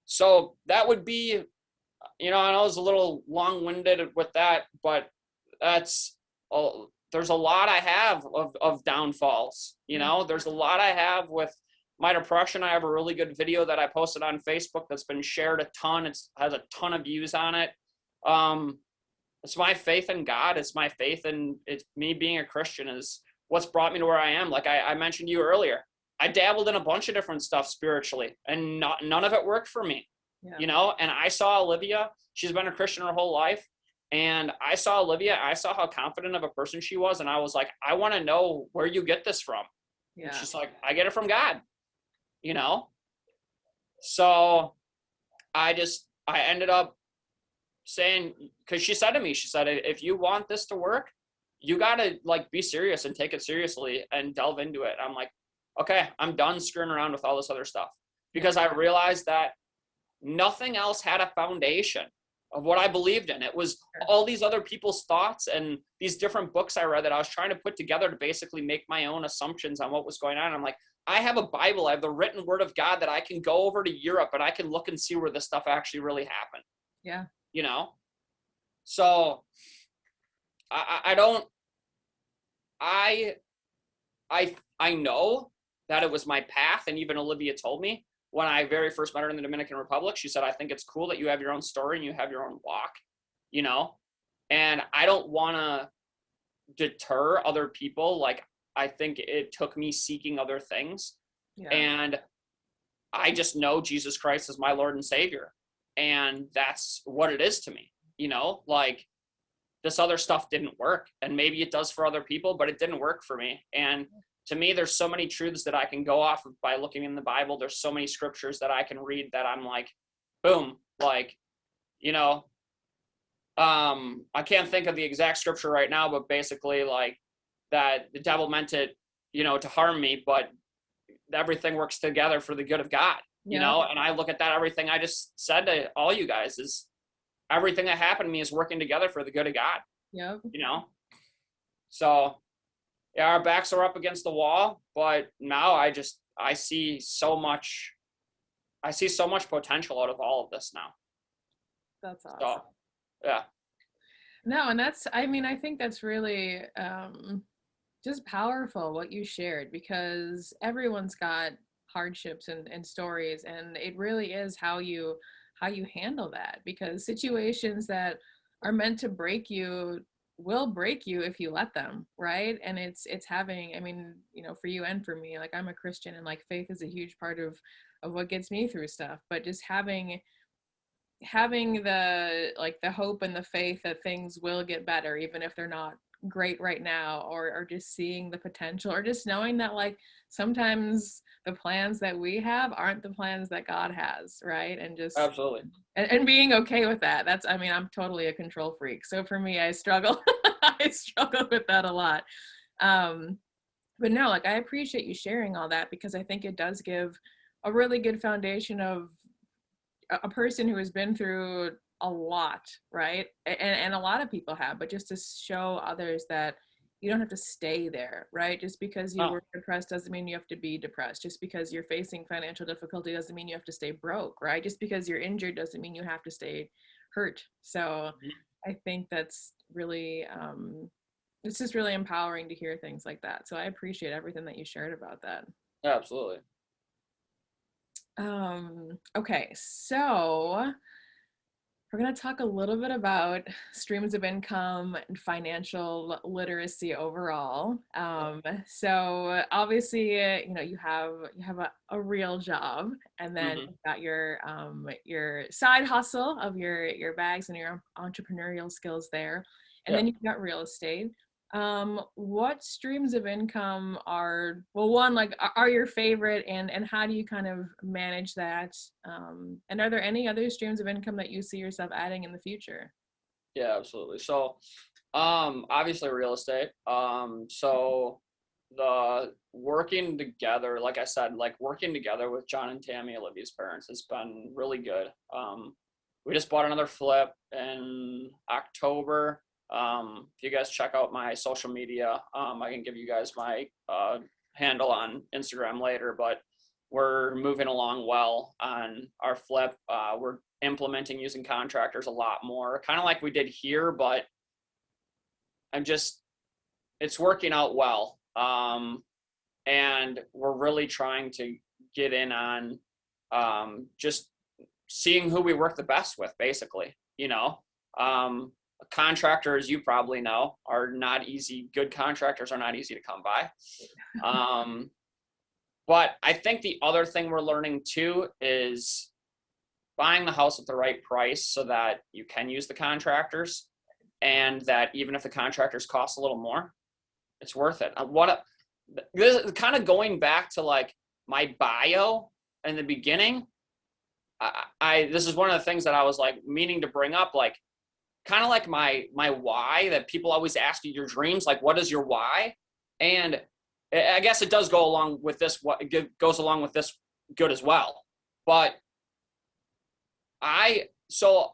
So that would be, I know I was a little long-winded with that, but there's a lot I have of downfalls, there's a lot I have with my depression. I have a really good video that I posted on Facebook that's been shared a ton. It has a ton of views on it. It's my faith in God. It's my faith in it's me being a Christian is what's brought me to where I am. Like I mentioned to you earlier, I dabbled in a bunch of different stuff spiritually and none of it worked for me, and I saw Olivia. She's been a Christian her whole life. And I saw Olivia, I saw how confident of a person she was. And I was like, I want to know where you get this from. Yeah. And she's like, I get it from God, So I ended up saying, because she said to me, if you want this to work, you got to like be serious and take it seriously and delve into it. I'm like, okay, I'm done screwing around with all this other stuff, because I realized that nothing else had a foundation of what I believed in. It was all these other people's thoughts and these different books I read that I was trying to put together to basically make my own assumptions on what was going on. I'm like, I have a Bible. I have the written word of God that I can go over to Europe and I can look and see where this stuff actually really happened. Yeah. So I know that it was my path. And even Olivia told me when I very first met her in the Dominican Republic, she said, I think it's cool that you have your own story and you have your own walk, and I don't want to deter other people. Like, I think it took me seeking other things. Yeah. And I just know Jesus Christ is my Lord and Savior. And that's what it is to me, like this other stuff didn't work, and maybe it does for other people, but it didn't work for me. And to me, there's so many truths that I can go off of by looking in the Bible. There's so many scriptures that I can read that I'm like, boom, like, I can't think of the exact scripture right now, but basically like that the devil meant it, to harm me, but everything works together for the good of God, and I look at that, everything I just said to all you guys is everything that happened to me is working together for the good of God. Yeah. So yeah, our backs are up against the wall, but now I see so much potential out of all of this now. That's awesome. So, yeah. No, and I think that's really just powerful what you shared, because everyone's got hardships and stories, and it really is how you handle that, because situations that are meant to break you will break you if you let them, right? And it's having, for you and for me, like I'm a Christian, and like faith is a huge part of what gets me through stuff, but just having the hope and the faith that things will get better, even if they're not great right now, or just seeing the potential, or just knowing that like sometimes the plans that we have aren't the plans that God has, right? And just Absolutely. and being okay with that. That's, I mean, I'm totally a control freak. So for me, I struggle I struggle with that a lot. Um, but no, like I appreciate you sharing all that, because I think it does give a really good foundation of a person who has been through a lot, right? And a lot of people have, but just to show others that you don't have to stay there, right? Just because you No. were depressed doesn't mean you have to be depressed. Just because you're facing financial difficulty doesn't mean you have to stay broke, right? Just because you're injured doesn't mean you have to stay hurt. So I think that's really, it's just really empowering to hear things like that. So I appreciate everything that you shared about that. Absolutely. Okay, so we're going to talk a little bit about streams of income and financial literacy overall. So obviously, you know, you have a real job, and then Mm-hmm. you've got your side hustle of your bags and your entrepreneurial skills there, and Yeah. then you've got real estate. What streams of income are, well, one, like are your favorite, and how do you kind of manage that? And are there any other streams of income that you see yourself adding in the future? Yeah, absolutely. So, obviously real estate. So the working together, like I said, like working together with John and Tammy, Olivia's parents, has been really good. We just bought another flip in October. If you guys check out my social media, I can give you guys my handle on Instagram later, but we're moving along well on our flip. We're implementing using contractors a lot more, kind of like we did here, but it's working out well. And we're really trying to get in on just seeing who we work the best with, basically. Contractors, you probably know, are not easy. Good contractors are not easy to come by. But I think the other thing we're learning too is buying the house at the right price so that you can use the contractors, and that even if the contractors cost a little more, it's worth it. This is kind of going back to like my bio in the beginning. This is one of the things that I was like meaning to bring up, like kind of like my why, that people always ask you your dreams, like what is your why? And I guess it does go along with this. What goes along with this good as well. But so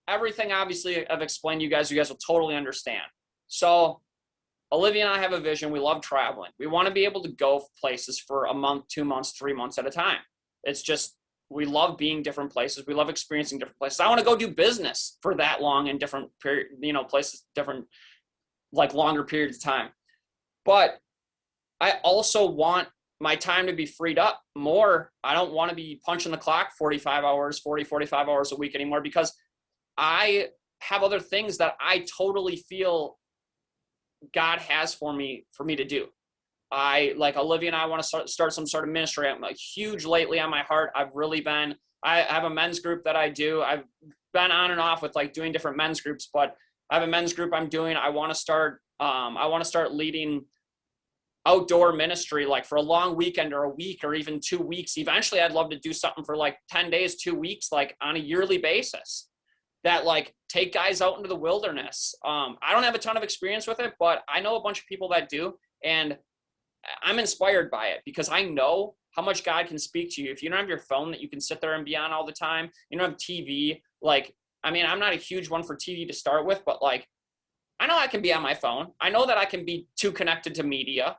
everything obviously I've explained to you guys will totally understand. So Olivia and I have a vision. We love traveling. We want to be able to go places for a month, 2 months, 3 months at a time. It's just, we love being different places. We love experiencing different places. I want to go do business for that long in different places, different, like longer periods of time. But I also want my time to be freed up more. I don't want to be punching the clock 45 hours a week anymore, because I have other things that I totally feel God has for me to do. Like Olivia and I want to start some sort of ministry. I'm like huge lately on my heart. I have a men's group that I do. I've been on and off with like doing different men's groups, but I have a men's group I'm doing. I want to start leading outdoor ministry, like for a long weekend or a week or even 2 weeks. Eventually I'd love to do something for like 10 days, 2 weeks, like on a yearly basis, that like take guys out into the wilderness. I don't have a ton of experience with it, but I know a bunch of people that do, and I'm inspired by it because I know how much God can speak to you. If you don't have your phone that you can sit there and be on all the time, you don't have TV. Like, I mean, I'm not a huge one for TV to start with, but like, I know I can be on my phone. I know that I can be too connected to media,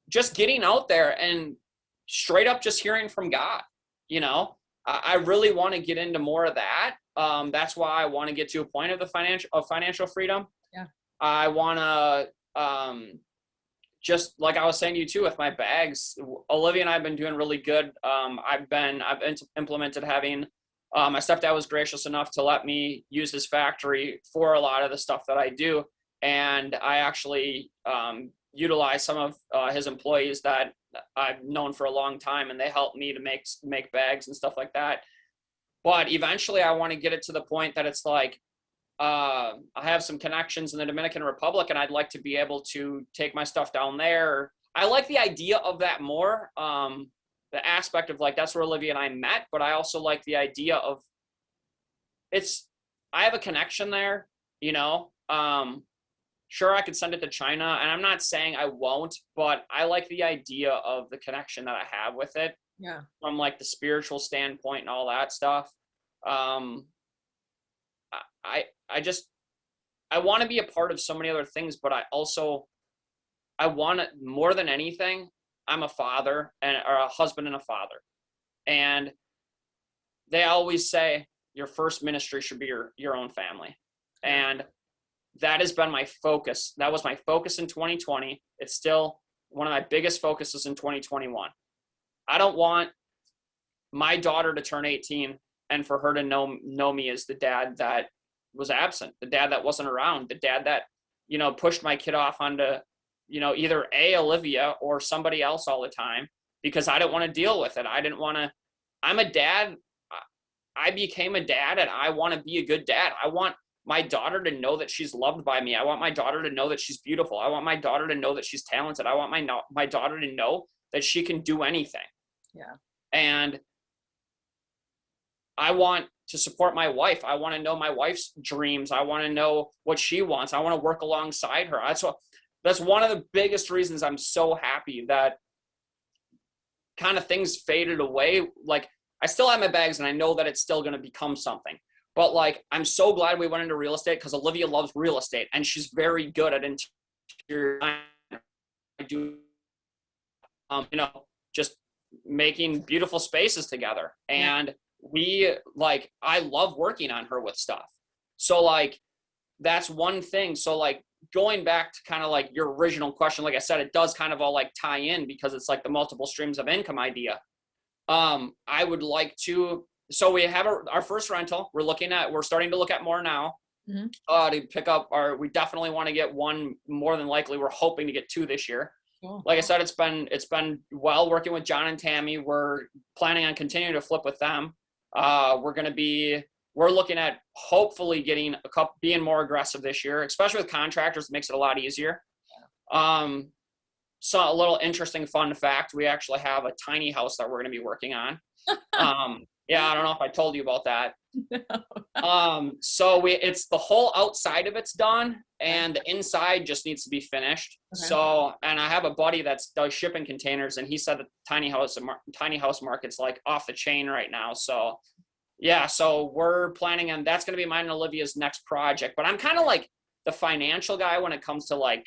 just getting out there and straight up just hearing from God. I really want to get into more of that. That's why I want to get to a point of financial freedom. Yeah. I want to, just like I was saying to you too, with my bags, Olivia and I have been doing really good. I've implemented having, my stepdad was gracious enough to let me use his factory for a lot of the stuff that I do. And I actually utilize some of his employees that I've known for a long time, and they help me to make bags and stuff like that. But eventually I want to get it to the point that it's like, I have some connections in the Dominican Republic, and I'd like to be able to take my stuff down there. I like the idea of that more. The aspect of like, that's where Olivia and I met, but I also like the idea of I have a connection there, you know. Sure, I could send it to China, and I'm not saying I won't, but I like the idea of the connection that I have with it. Yeah. From like the spiritual standpoint and all that stuff. I just I want to be a part of so many other things, but I want to, more than anything, I'm a father or a husband and a father. And they always say your first ministry should be your own family. And that has been my focus. That was my focus in 2020. It's still one of my biggest focuses in 2021. I don't want my daughter to turn 18 and for her to know me as the dad that was absent, the dad that wasn't around, the dad that, you know, pushed my kid off onto, you know, either Olivia or somebody else all the time, because I didn't want to deal with it. I'm a dad. I became a dad, and I want to be a good dad. I want my daughter to know that she's loved by me. I want my daughter to know that she's beautiful. I want my daughter to know that she's talented. I want my daughter to know that she can do anything. Yeah. And I want to support my wife. I want to know my wife's dreams. I want to know what she wants. I want to work alongside her. That's one of the biggest reasons I'm so happy that kind of things faded away. Like, I still have my bags, and I know that it's still going to become something. But like, I'm so glad we went into real estate, because Olivia loves real estate, and she's very good at interior. I do, you know, just making beautiful spaces together. And I love working on her with stuff. So like, that's one thing. So like, going back to kind of like your original question, like I said, it does kind of all like tie in, because it's like the multiple streams of income idea. I would like to, so we have our first rental. We're starting to look at more now. Mm-hmm. To pick up we definitely want to get one, more than likely. We're hoping to get 2 this year. Cool. Like I said, it's been well working with John and Tammy. We're planning on continuing to flip with them. We're looking at hopefully getting being more aggressive this year, especially with contractors. It makes it a lot easier. So a little interesting fun fact, we actually have a tiny house that we're going to be working on. Yeah, I don't know if I told you about that. No. So it's the whole outside of it's done, and the inside just needs to be finished. Okay. So, and I have a buddy that does shipping containers, and he said that tiny house market's like off the chain right now. So yeah, so we're planning on, that's going to be mine and Olivia's next project. But I'm kind of like the financial guy when it comes to like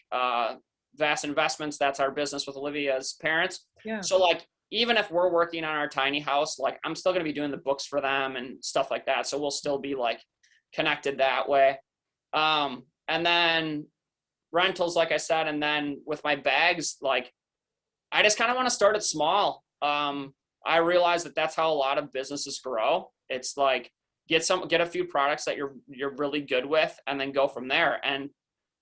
Vast Investments. That's our business with Olivia's parents. Yeah. So like, even if we're working on our tiny house, like I'm still going to be doing the books for them and stuff like that. So we'll still be like connected that way. And then rentals, like I said, and then with my bags, like I just kind of want to start it small. I realize that that's how a lot of businesses grow. It's like get a few products that you're really good with, and then go from there. And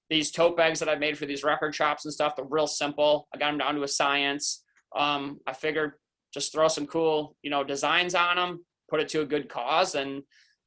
these tote bags that I've made for these record shops and stuff, they're real simple. I got them down to a science. I figured just throw some cool, designs on them, put it to a good cause. And,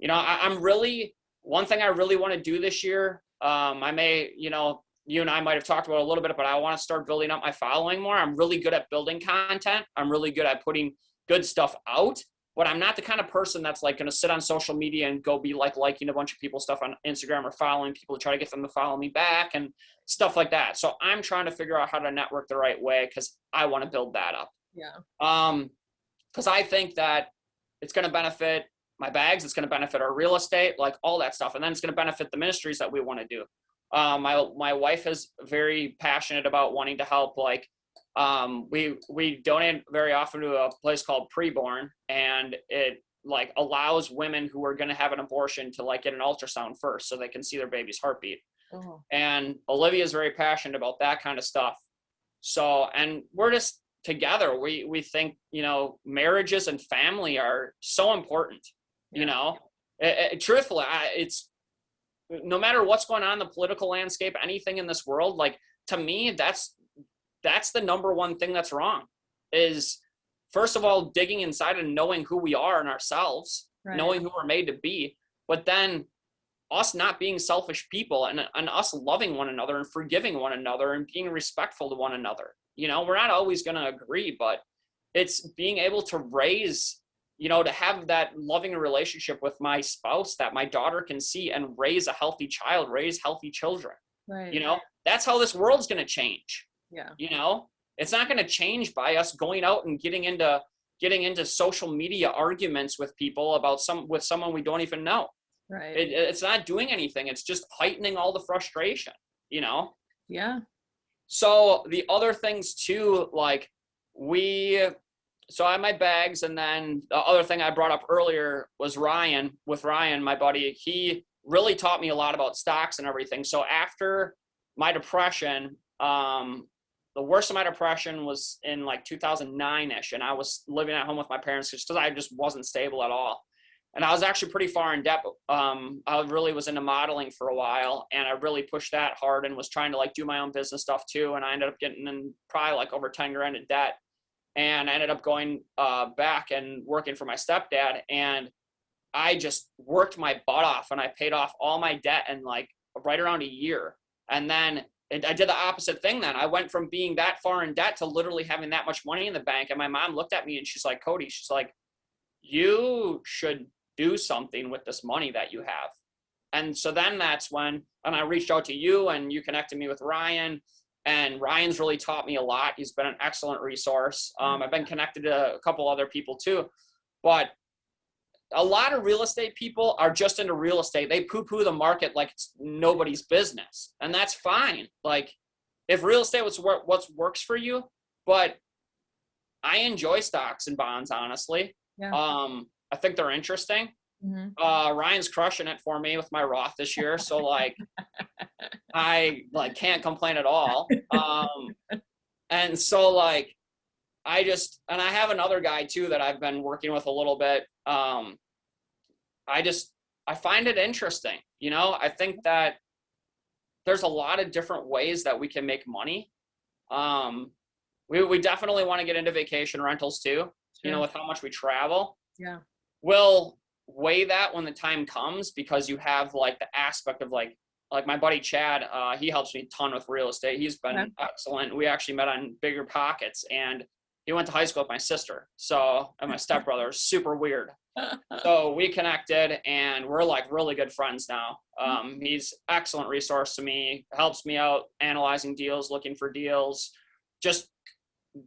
I'm really, one thing I really want to do this year, I may, you and I might have talked about it a little bit, but I want to start building up my following more. I'm really good at building content. I'm really good at putting good stuff out, but I'm not the kind of person that's like going to sit on social media and go be like liking a bunch of people's stuff on Instagram or following people to try to get them to follow me back and stuff like that. So I'm trying to figure out how to network the right way, because I want to build that up. Yeah. Because I think that it's going to benefit my bags. It's going to benefit our real estate, like all that stuff. And then it's going to benefit the ministries that we want to do. My wife is very passionate about wanting to help. Like, we donate very often to a place called Preborn, and it like allows women who are going to have an abortion to like get an ultrasound first so they can see their baby's heartbeat. Oh. And Olivia is very passionate about that kind of stuff. So, and we're just together. We think, marriages and family are so important, truthfully, it's no matter what's going on in the political landscape, anything in this world, like to me, that's the number one thing that's wrong, is first of all, digging inside and knowing who we are and ourselves, right. Knowing who we're made to be, but then us not being selfish people, and us loving one another and forgiving one another and being respectful to one another. You know, we're not always going to agree, but it's being able to raise, you know, to have that loving relationship with my spouse that my daughter can see and raise a healthy child, raise healthy children. Right. You know, that's how this world's going to change. Yeah. You know, it's not going to change by us going out and getting into social media arguments with people about someone we don't even know. Right. It's not doing anything. It's just heightening all the frustration, you know? Yeah. So the other things too, like so I have my bags, and then the other thing I brought up earlier was Ryan, my buddy. He really taught me a lot about stocks and everything. So after my depression, the worst of my depression was in like 2009-ish, and I was living at home with my parents just because I just wasn't stable at all. And I was actually pretty far in debt. I really was into modeling for a while, and I really pushed that hard and was trying to like do my own business stuff too. And I ended up getting in probably like over 10 grand in debt. And I ended up going back and working for my stepdad. And I just worked my butt off, and I paid off all my debt in like right around a year. And then I did the opposite thing then. I went from being that far in debt to literally having that much money in the bank. And my mom looked at me and she's like, Cody, she's like, you should do something with this money that you have. And so then that's when, and I reached out to you, and you connected me with Ryan, and Ryan's really taught me a lot. He's been an excellent resource. I've been connected to a couple other people too, but a lot of real estate people are just into real estate. They poo-poo the market like it's nobody's business, and that's fine. Like, if real estate was what works for you, but I enjoy stocks and bonds, honestly. Yeah. I think they're interesting. Mm-hmm. Ryan's crushing it for me with my Roth this year. So like, I like can't complain at all. And so like, and I have another guy too that I've been working with a little bit. I find it interesting. You know, I think that there's a lot of different ways that we can make money. We definitely want to get into vacation rentals too, Sure. you know, with how much we travel. Yeah. We'll weigh that when the time comes, because you have like the aspect of like my buddy Chad, he helps me a ton with real estate. He's been excellent. We actually met on Bigger Pockets, and he went to high school with my sister. So, and my stepbrother, super weird. So we connected, and we're like really good friends now. He's excellent resource to me, helps me out analyzing deals, looking for deals, just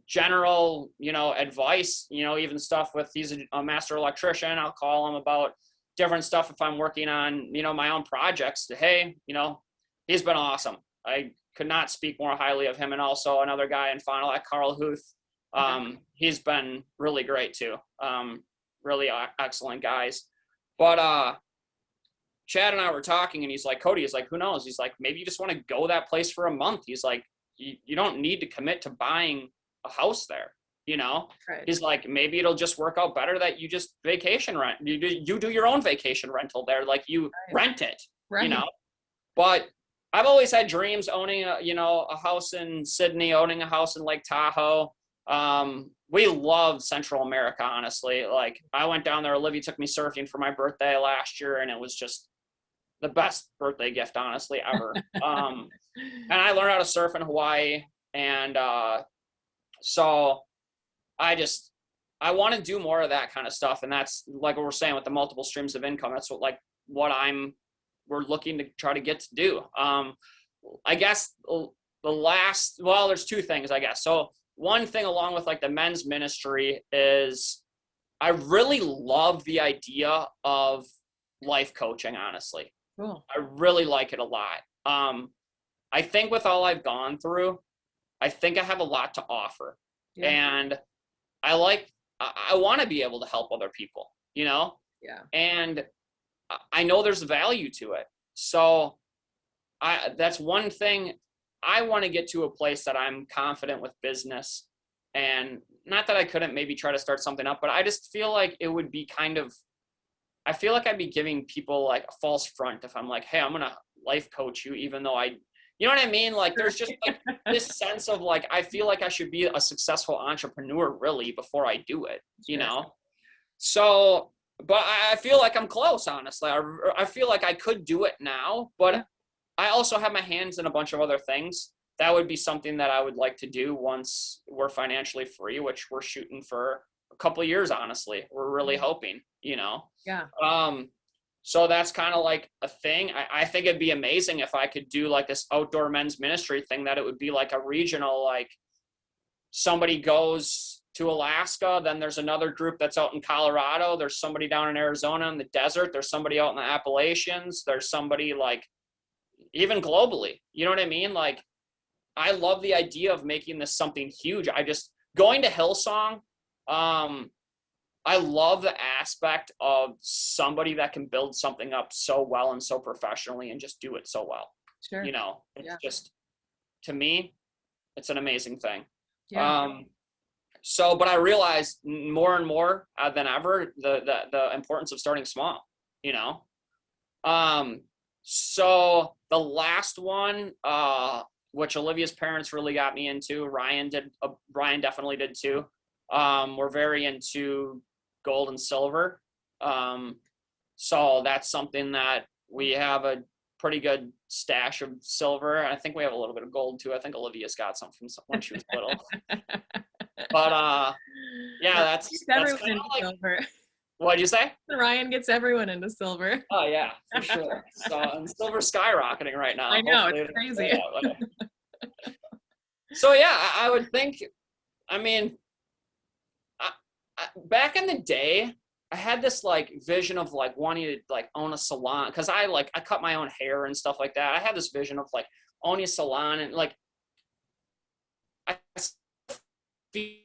general, you know, advice, you know, even stuff with, he's a master electrician. I'll call him about different stuff if I'm working on, you know, my own projects. Hey, you know, he's been awesome. I could not speak more highly of him. And also another guy in Fond du Lac, Carl Huth. He's been really great too. Really excellent guys. But Chad and I were talking, and he's like, Cody, he's like, who knows? He's like, maybe you just want to go that place for a month. He's like, you don't need to commit to buying a house there, you know? Right. He's like, maybe it'll just work out better that you just vacation rent. You do your own vacation rental there. Like, you rent it, you know? But I've always had dreams owning a house in Sydney, owning a house in Lake Tahoe. We love Central America, honestly. Like, I went down there, Olivia took me surfing for my birthday last year, and it was just the best birthday gift, honestly, ever. And I learned how to surf in Hawaii. And so I want to do more of that kind of stuff. And that's like what we're saying with the multiple streams of income. That's what we're looking to try to get to do. I guess there's two things, I guess. So one thing along with like the men's ministry is I really love the idea of life coaching, honestly. Cool. I really like it a lot. I think with all I've gone through, I think I have a lot to offer. Yeah. And I want to be able to help other people, you know? Yeah. And I know there's value to it. So that's one thing. I want to get to a place that I'm confident with business, and not that I couldn't maybe try to start something up, but I just feel like it would be I feel like I'd be giving people like a false front if I'm like, hey, I'm going to life coach you, even though you know what I mean? Like, there's just like this sense of like, I feel like I should be a successful entrepreneur really before I do it, you know? So but I feel like I'm close, honestly. I feel like I could do it now, but Yeah. I also have my hands in a bunch of other things. That would be something that I would like to do once we're financially free, which we're shooting for a couple of years, honestly. We're really hoping, you know. Yeah. So that's kind of like a thing. I think it'd be amazing if I could do like this outdoor men's ministry thing, that it would be like a regional, like somebody goes to Alaska, then there's another group that's out in Colorado, there's somebody down in Arizona in the desert, there's somebody out in the Appalachians, there's somebody like even globally. You know what I mean? Like, I love the idea of making this something huge. I just going to Hillsong. I love the aspect of somebody that can build something up so well and so professionally and just do it so well. Sure. You know, it's Yeah. just, to me, it's an amazing thing. Yeah. So, but I realized more and more than ever the importance of starting small. You know, so the last one, which Olivia's parents really got me into, Ryan definitely did too. We're very into gold and silver. So that's something that we have a pretty good stash of silver. I think we have a little bit of gold too. I think Olivia's got some from when she was little. But yeah, that's everyone kind of into like, silver. what'd you say? Ryan gets everyone into silver. Oh yeah, for sure. So, and silver's skyrocketing right now. I know, Hopefully it's crazy. So yeah, I would think, I mean, back in the day, I had this like vision of like wanting to like own a salon, because I cut my own hair and stuff like that. I had this vision of like owning a salon, and like I you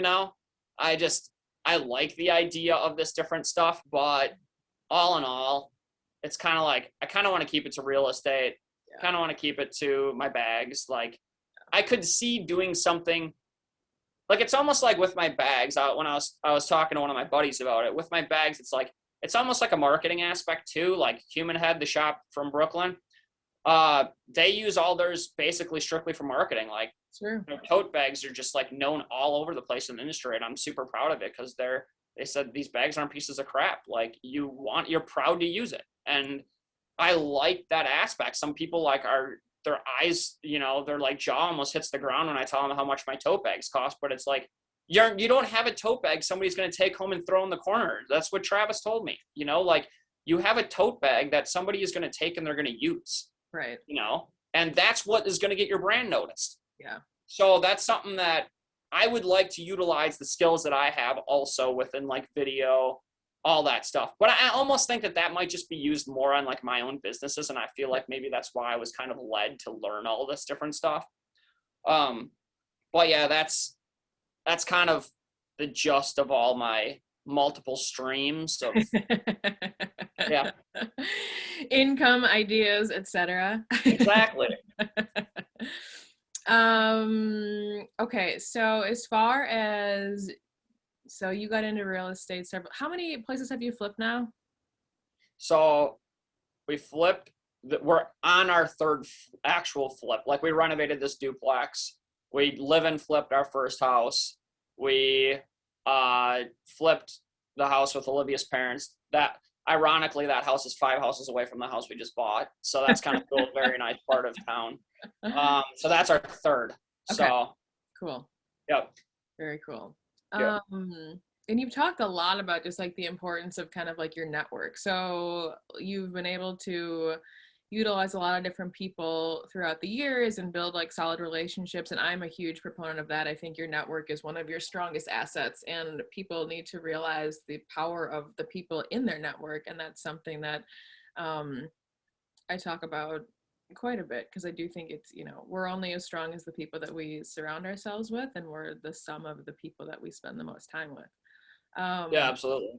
know, I like the idea of this different stuff, but all in all, it's kind of like I kind of want to keep it to real estate. Yeah. Kind of want to keep it to my bags. Like, I could see doing something. Like, it's almost like with my bags. When I was talking to one of my buddies about it, with my bags, it's almost like a marketing aspect too. Like Human Head, the shop from Brooklyn, they use all theirs basically strictly for marketing. Like, Sure. their tote bags are just like known all over the place in the industry, and I'm super proud of it, because they said these bags aren't pieces of crap. Like, you're proud to use it, and I like that aspect. Some people like their eyes, you know, their like jaw almost hits the ground when I tell them how much my tote bags cost. But it's like, you don't have a tote bag somebody's going to take home and throw in the corner. That's what Travis told me. You know, like, you have a tote bag that somebody is going to take and they're going to use. Right. You know, and that's what is going to get your brand noticed. Yeah. So that's something that I would like to utilize the skills that I have also within like video, all that stuff. But I almost think that might just be used more on like my own businesses. And I feel like maybe that's why I was kind of led to learn all this different stuff. But yeah, that's kind of the gist of all my multiple streams of yeah, income, ideas, etc. exactly. Okay, so as far as, so you got into real estate how many places have you flipped now? So we flipped, we're on our third actual flip. Like, we renovated this duplex. We live and flipped our first house. We flipped the house with Olivia's parents. That, ironically, that house is 5 houses away from the house we just bought. So that's kind of cool. Very nice part of town. So that's our third. Okay. So cool. Yep. Very cool. Yep. And you've talked a lot about just like the importance of kind of like your network. So you've been able to utilize a lot of different people throughout the years and build like solid relationships. And I'm a huge proponent of that. I think your network is one of your strongest assets, and people need to realize the power of the people in their network. And that's something that I talk about quite a bit, because I do think it's, you know, we're only as strong as the people that we surround ourselves with, and we're the sum of the people that we spend the most time with. Yeah, absolutely.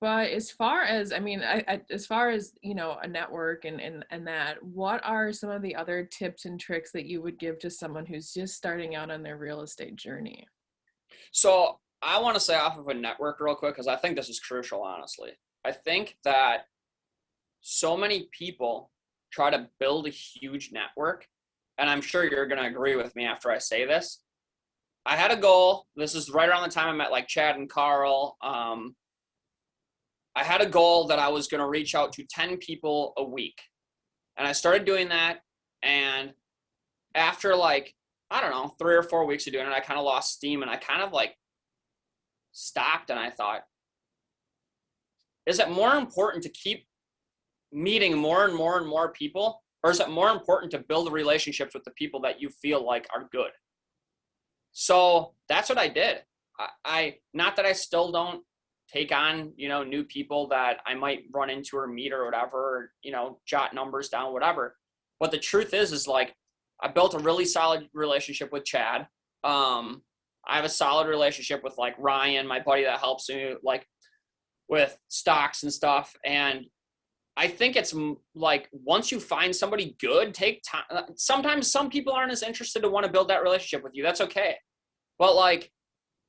But as far as, I mean, as far as, you know, a network and that, what are some of the other tips and tricks that you would give to someone who's just starting out on their real estate journey? So I want to say off of a network real quick, because I think this is crucial, honestly. I think that so many people try to build a huge network, and I'm sure you're going to agree with me after I say this. I had a goal. This is right around the time I met like Chad and Carl. I had a goal that I was going to reach out to 10 people a week. And I started doing that. And after like, I don't know, 3 or 4 weeks of doing it, I kind of lost steam and I kind of like stopped and I thought, is it more important to keep meeting more and more and more people? Or is it more important to build relationships with the people that you feel like are good? So that's what I did. I not that I still don't take on, new people that I might run into or meet or whatever, jot numbers down, whatever. But the truth is like, I built a really solid relationship with Chad. I have a solid relationship with like Ryan, my buddy that helps me like with stocks and stuff. And I think it's like, once you find somebody good, take time. Sometimes some people aren't as interested to want to build that relationship with you. That's okay. But like,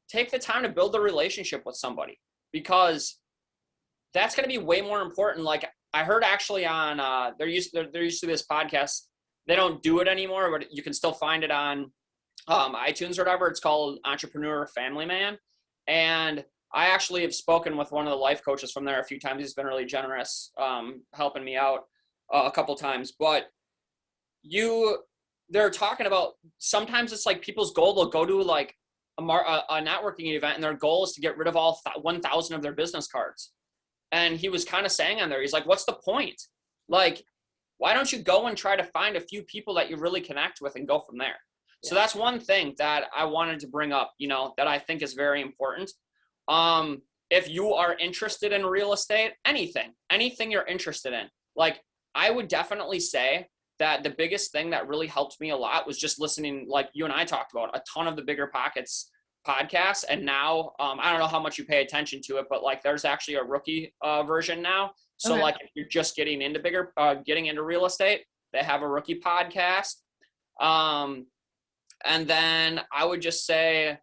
take the time to build a relationship with somebody, because that's going to be way more important. Like I heard actually on, there used to be this podcast. They don't do it anymore, but you can still find it on iTunes or whatever. It's called Entrepreneur Family Man. And I actually have spoken with one of the life coaches from there a few times. He's been really generous, helping me out a couple times. But they're talking about, sometimes it's like people's goal, they'll go to like a networking event and their goal is to get rid of all 1,000 of their business cards. And he was kind of saying on there, he's like, what's the point? Like, why don't you go and try to find a few people that you really connect with and go from there? Yeah. So that's one thing that I wanted to bring up, that I think is very important. If you are interested in real estate, anything you're interested in, like I would definitely say that the biggest thing that really helped me a lot was just listening, like you and I talked about, a ton of the Bigger Pockets podcasts. And now, I don't know how much you pay attention to it, but like there's actually a rookie version now. So okay. Like if you're just getting into getting into real estate, they have a rookie podcast. And then I would just say,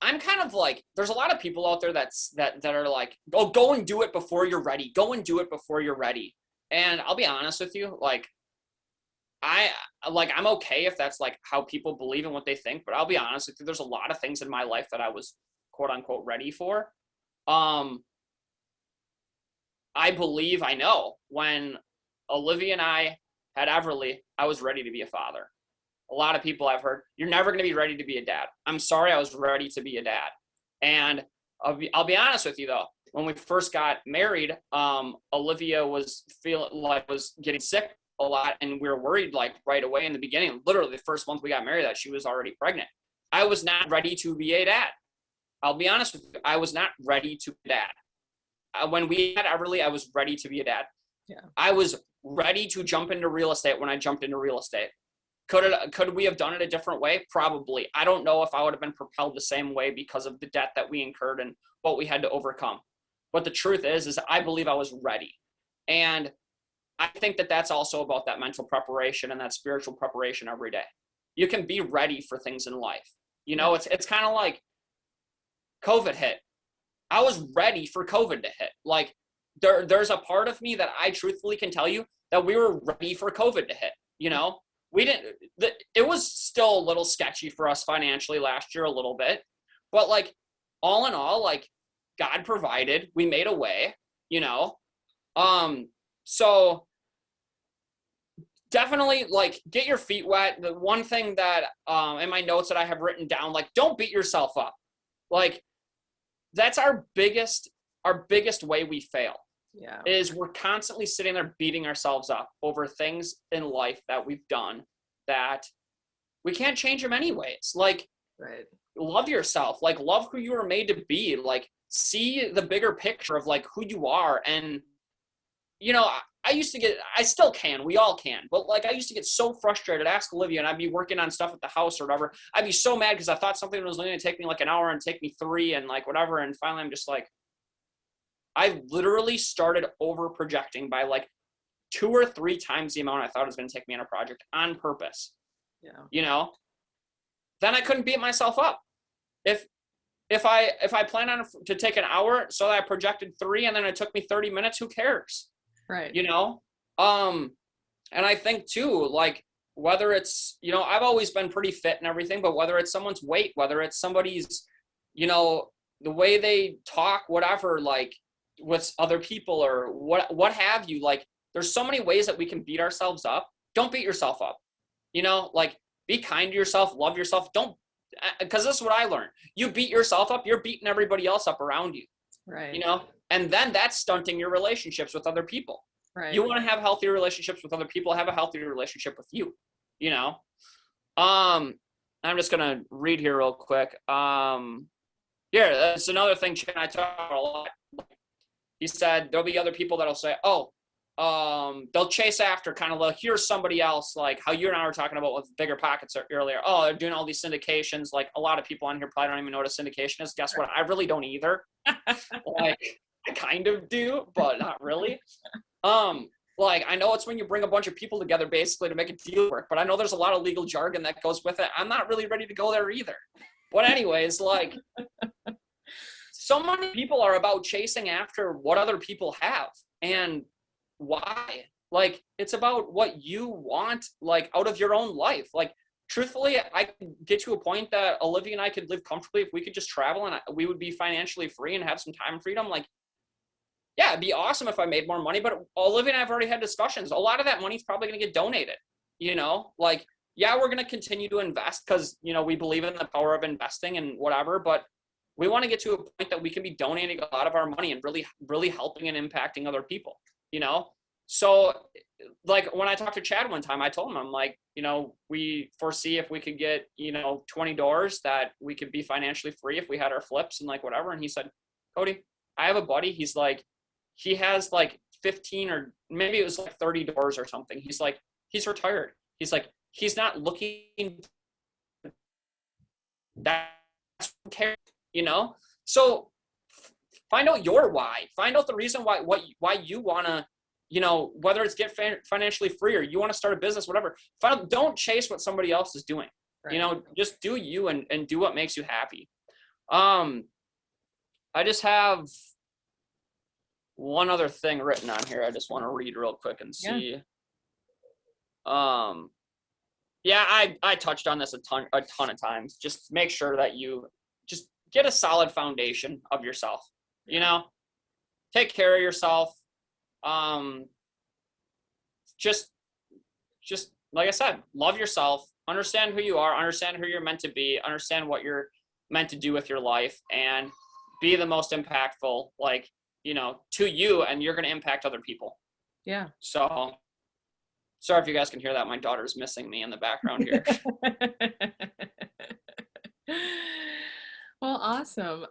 I'm kind of like, there's a lot of people out there that are like, oh, go and do it before you're ready. Go and do it before you're ready. And I'll be honest with you, like, I'm okay if that's like how people believe in what they think, but I'll be honest with you, there's a lot of things in my life that I was quote unquote ready for. I believe I know when Olivia and I had Everly, I was ready to be a father. A lot of people I've heard, you're never going to be ready to be a dad. I'm sorry, I was ready to be a dad. And I'll be honest with you though, when we first got married, Olivia was getting sick a lot, and we were worried like right away in the beginning, literally the first month we got married, that she was already pregnant. I was not ready to be a dad. I'll be honest with you, I was not ready to be a dad. When we had Everly, I was ready to be a dad. Yeah. I was ready to jump into real estate when I jumped into real estate. Could we have done it a different way? Probably. I don't know if I would have been propelled the same way because of the debt that we incurred and what we had to overcome. But the truth is I believe I was ready. And I think that that's also about that mental preparation and that spiritual preparation every day. You can be ready for things in life. It's kind of like COVID hit. I was ready for COVID to hit. Like there's a part of me that I truthfully can tell you that we were ready for COVID to hit. We didn't, it was still a little sketchy for us financially last year, a little bit, but like all in all, like God provided, we made a way, so definitely like get your feet wet. The one thing that, in my notes that I have written down, like, don't beat yourself up. Like that's our biggest way we fail. Yeah. Is we're constantly sitting there beating ourselves up over things in life that we've done that we can't change them anyways. Like, right. Love yourself, like love who you were made to be, like see the bigger picture of like who you are. And, I still can, we all can, but like, I used to get so frustrated. Ask Olivia, and I'd be working on stuff at the house or whatever. I'd be so mad because I thought something was going to take me like an hour and take me 3 and like whatever. And finally I'm just like, I literally started over projecting by like 2 or 3 times the amount I thought it was going to take me on a project on purpose. Yeah. Then I couldn't beat myself up. If I plan on to take an hour, so that I projected 3 and then it took me 30 minutes, who cares? Right. And I think too, like whether it's, I've always been pretty fit and everything, but whether it's someone's weight, whether it's somebody's, the way they talk, whatever, like with other people or what have you, like there's so many ways that we can beat ourselves up. Don't beat yourself up, like be kind to yourself, love yourself. Don't, because this is what I learned. You beat yourself up, you're beating everybody else up around you. Right. And then that's stunting your relationships with other people. Right. You want to have healthier relationships with other people, have a healthier relationship with you, I'm just going to read here real quick. Yeah, that's another thing Chad and I talk about a lot. He said there'll be other people that'll say, they'll chase after kind of like, here's somebody else, like how you and I were talking about with Bigger Pockets earlier. Oh, they're doing all these syndications. Like a lot of people on here probably don't even know what a syndication is. Guess what? I really don't either. Like I kind of do, but not really. Like I know it's when you bring a bunch of people together basically to make a deal work, but I know there's a lot of legal jargon that goes with it. I'm not really ready to go there either. But anyways, like so many people are about chasing after what other people have. And why? Like it's about what you want, like out of your own life. Like truthfully, I could get to a point that Olivia and I could live comfortably if we could just travel and we would be financially free and have some time freedom. Like, yeah, it'd be awesome if I made more money, but Olivia and I have already had discussions. A lot of that money's probably going to get donated, like, yeah, we're going to continue to invest because, we believe in the power of investing and whatever, but we want to get to a point that we can be donating a lot of our money and really, really helping and impacting other people, So like when I talked to Chad one time, I told him, I'm like, we foresee if we could get, 20 doors that we could be financially free if we had our flips and like whatever. And he said, Cody, I have a buddy. He's like, he has like 15 or maybe it was like 30 doors or something. He's like, he's retired. He's like, he's not looking, that's care, So find out your why. Find out the reason why you want to, whether it's get financially free or you want to start a business, whatever. Don't chase what somebody else is doing. Right. Just do you and do what makes you happy. I just have one other thing written on here. I just want to read real quick and see. Yeah, I touched on this a ton of times. Just make sure that you just get a solid foundation of yourself. Take care of yourself. Just like I said, love yourself, understand who you are, understand who you're meant to be, understand what you're meant to do with your life, and be the most impactful, like, to you, and you're going to impact other people. Yeah. So sorry if you guys can hear that. My daughter's missing me in the background here. Well, awesome.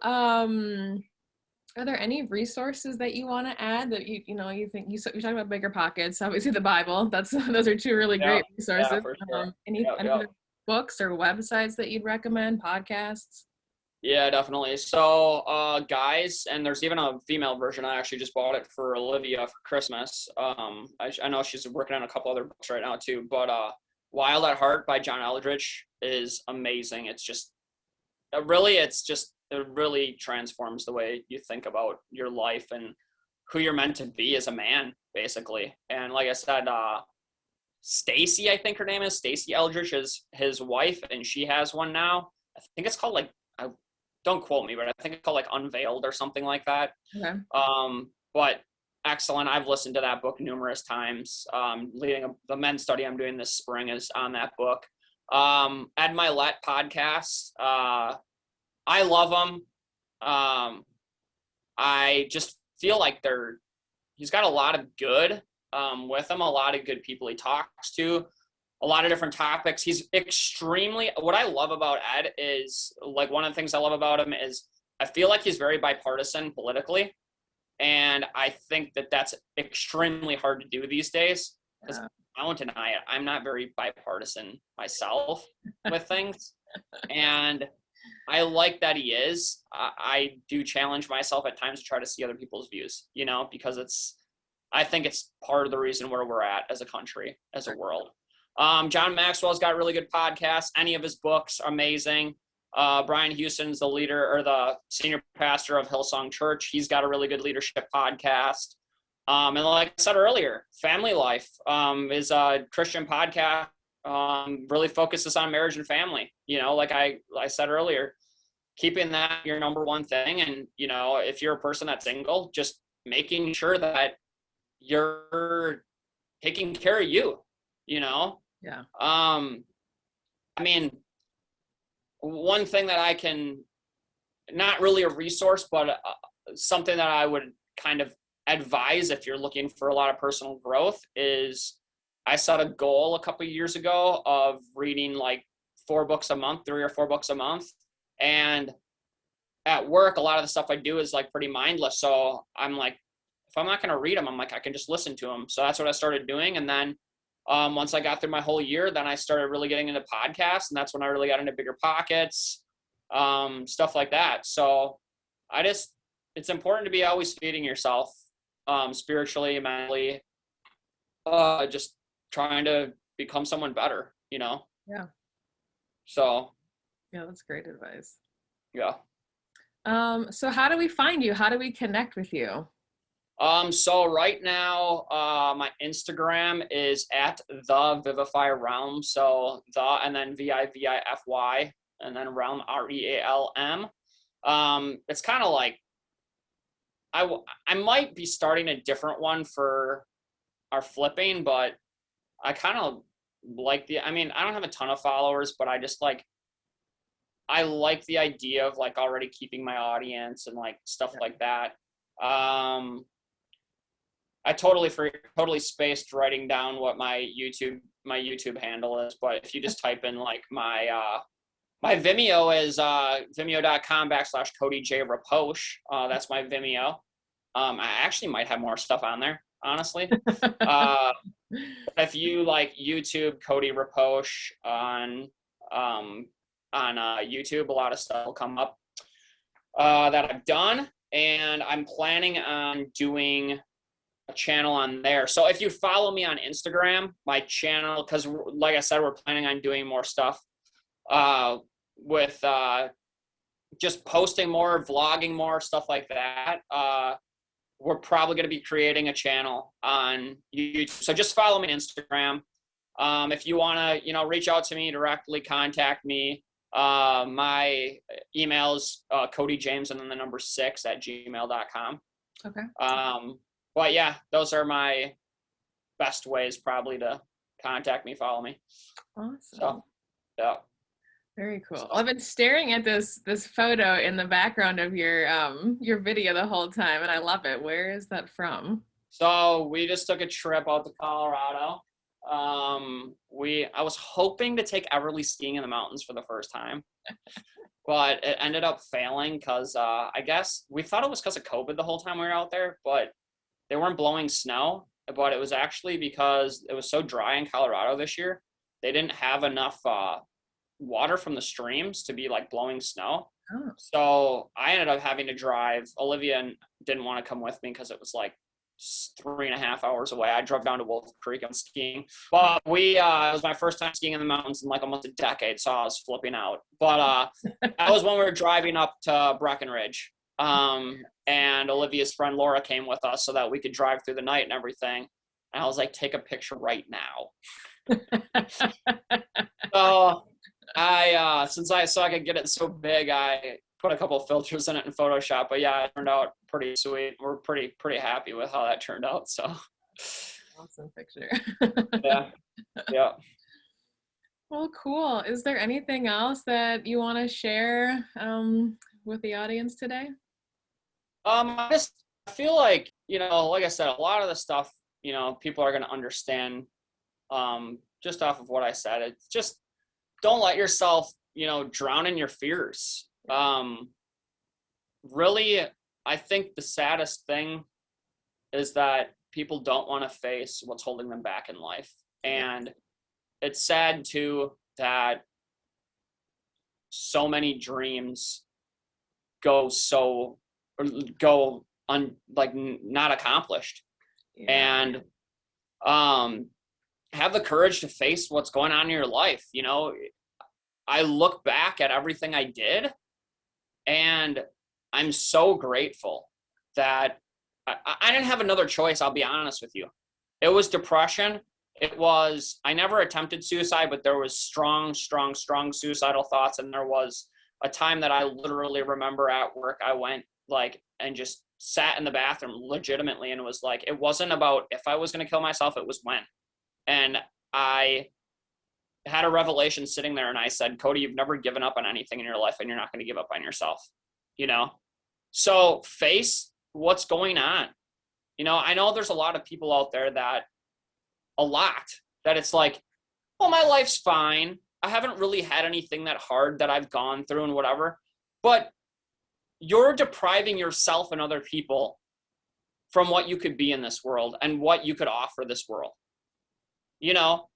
Are there any resources that you want to add that you think you're talking about Bigger Pockets, obviously the Bible, those are two really great resources. Yeah, for sure. Any other books or websites that you'd recommend, podcasts? Yeah, definitely. So, guys, and there's even a female version. I actually just bought it for Olivia for Christmas. I know she's working on a couple other books right now too, but Wild at Heart by John Eldridge is amazing. It's just, it really transforms the way you think about your life and who you're meant to be as a man, basically. And like I said, Stacy, I think her name is Stacy Eldridge, is his wife, and she has one now. I think it's called don't quote me, but I think it's called Unveiled or something like that. Okay. But excellent. I've listened to that book numerous times. The men's study I'm doing this spring is on that book. Ed Milet podcasts. I love them. I just feel like he's got a lot of good with him, a lot of good people he talks to, a lot of different topics. He's what I love about Ed is, one of the things I love about him is I feel like he's very bipartisan politically. And I think that that's extremely hard to do these days, because I won't deny it. I'm not very bipartisan myself with things. And I like that he is. I do challenge myself at times to try to see other people's views, because I think it's part of the reason where we're at as a country, as a world. John Maxwell's got really good podcasts. Any of his books are amazing. Brian Houston's the leader or the senior pastor of Hillsong Church. He's got a really good leadership podcast. And like I said earlier, Family Life is a Christian podcast really focuses on marriage and family. Like I said earlier, keeping that your number one thing. And, if you're a person that's single, just making sure that you're taking care of you, Yeah. I mean, one thing that I can, not really a resource, but something that I would kind of advise if you're looking for a lot of personal growth is I set a goal a couple of years ago of reading like 4 books a month, 3 or 4 books a month. And at work, a lot of the stuff I do is like pretty mindless. So I'm like, if I'm not going to read them, I'm like, I can just listen to them. So that's what I started doing. And then once I got through my whole year, then I started really getting into podcasts, and that's when I really got into Bigger Pockets, stuff like that. So it's important to be always feeding yourself, spiritually, mentally, just trying to become someone better, Yeah. So, Yeah, that's great advice. yeah. So how do we find you? How do we connect with you? So right now, my Instagram is at the Vivify Realm. So the, and then VIVIFY, and then Realm, REALM. It's kind of like, I might be starting a different one for our flipping, but I kind of like I don't have a ton of followers, but I like the idea of like already keeping my audience and like stuff like that. I totally spaced writing down what my YouTube handle is, but if you just type in like my Vimeo is vimeo.com/Cody J Repovsch. That's my Vimeo. I actually might have more stuff on there, honestly. If you like YouTube Cody Repovsch on YouTube, a lot of stuff will come up that I've done, and I'm planning on doing a channel on there. So if you follow me on Instagram, my channel, because like I said, we're planning on doing more stuff with just posting more, vlogging more, stuff like that. We're probably going to be creating a channel on YouTube. So just follow me on Instagram. If you want to, reach out to me directly, contact me. My email is CodyJames and then the number 6@gmail.com. Okay. But yeah, those are my best ways probably to contact me, follow me. Awesome. So, yeah. Very cool. I've been staring at this photo in the background of your video the whole time, and I love it. Where is that from? So we just took a trip out to Colorado. I was hoping to take Everly skiing in the mountains for the first time, but it ended up failing because I guess we thought it was because of COVID the whole time we were out there, but they weren't blowing snow. But it was actually because it was so dry in Colorado this year. They didn't have enough water from the streams to be like blowing snow. Oh. So I ended up having to drive. Olivia didn't want to come with me because it was like 3.5 hours away. I drove down to Wolf Creek on skiing, but it was my first time skiing in the mountains in like almost a decade, so I was flipping out. But that was when we were driving up to Breckenridge, and Olivia's friend Laura came with us so that we could drive through the night and everything. And I was like, take a picture right now. So since I saw I could get it so big, I put a couple of filters in it in Photoshop. But yeah, it turned out pretty sweet. We're pretty happy with how that turned out. So awesome picture. Yeah. Well, cool. Is there anything else that you want to share with the audience today? I feel like, like I said, a lot of the stuff, people are going to understand just off of what I said. It's just, don't let yourself, drown in your fears. Really, I think the saddest thing is that people don't want to face what's holding them back in life. And it's sad too that so many dreams go not accomplished. And have the courage to face what's going on in your life. I look back at everything I did, and I'm so grateful that I didn't have another choice. I'll be honest with you. It was depression. I never attempted suicide, but there was strong suicidal thoughts. And there was a time that I literally remember at work, I went like, and just sat in the bathroom legitimately. And it was like, it wasn't about if I was going to kill myself, it was when. And I had a revelation sitting there, and I said, Cody, you've never given up on anything in your life, and you're not going to give up on yourself, you know? So face what's going on. You know, I know there's a lot of people out there that it's like, well, my life's fine. I haven't really had anything that hard that I've gone through and whatever, but you're depriving yourself and other people from what you could be in this world and what you could offer this world, you know?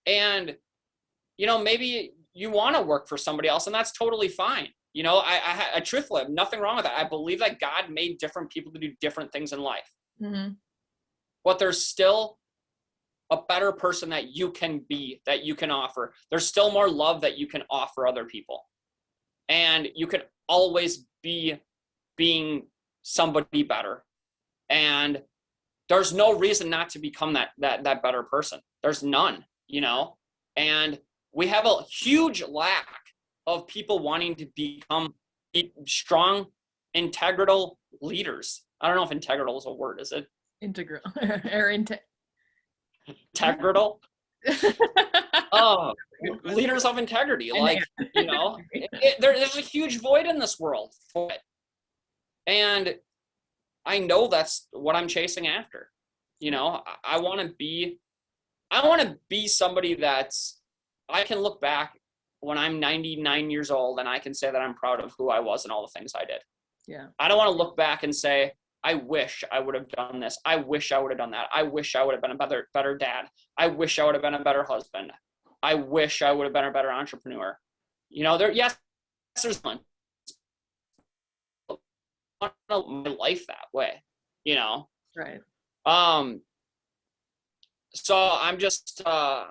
And, you know, maybe you want to work for somebody else, and that's totally fine. You know, I truthfully have nothing wrong with that. I believe that God made different people to do different things in life. Mm-hmm. But there's still a better person that you can be, that you can offer. There's still more love that you can offer other people. And you can always be being somebody better. And there's no reason not to become that better person. There's none, you know? And we have a huge lack of people wanting to become strong, integral leaders. I don't know if integral is a word, is it? Integral. Integral? Oh, leaders of integrity. Like, you know, there's a huge void in this world for it. And I know that's what I'm chasing after. You know, I want to be somebody that's, I can look back when I'm 99 years old and I can say that I'm proud of who I was and all the things I did. Yeah. I don't want to look back and say, I wish I would have done this. I wish I would have done that. I wish I would have been a better dad. I wish I would have been a better husband. I wish I would have been a better entrepreneur. You know, there's one. I want to live my life that way, you know? Right. So I'm just, I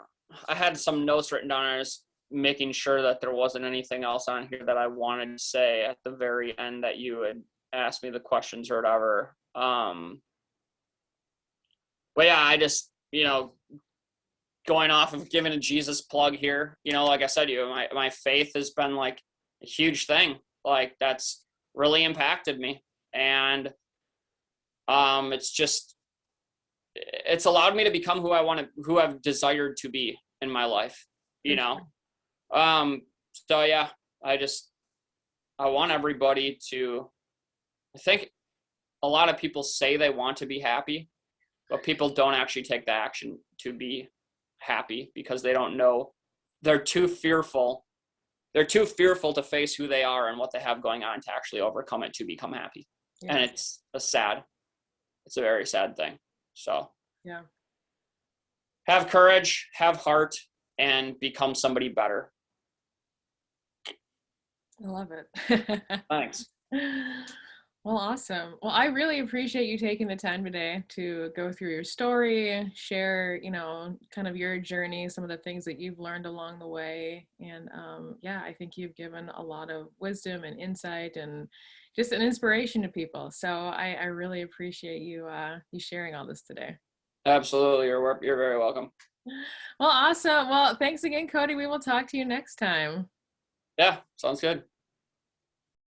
had some notes written down. I was making sure that there wasn't anything else on here that I wanted to say at the very end that you had asked me the questions or whatever. But yeah, I just, you know, going off of giving a Jesus plug here, you know, like I said to you, my faith has been like a huge thing. Like that's really impacted me. And it's allowed me to become who I've desired to be in my life, you know? So yeah, I want everybody to, I think a lot of people say they want to be happy, but people don't actually take the action to be happy because they don't know. They're too fearful. They're too fearful to face who they are and what they have going on to actually overcome it to become happy. Yeah. And it's a very sad thing. So yeah, have courage, have heart, and become somebody better. I love it. Thanks. Well, awesome. Well, I really appreciate you taking the time today to go through your story, share, you know, kind of your journey, some of the things that you've learned along the way. And yeah, I think you've given a lot of wisdom and insight and just an inspiration to people. So I really appreciate you sharing all this today. Absolutely. You're very welcome. Well, awesome. Well, thanks again, Cody. We will talk to you next time. Yeah, sounds good.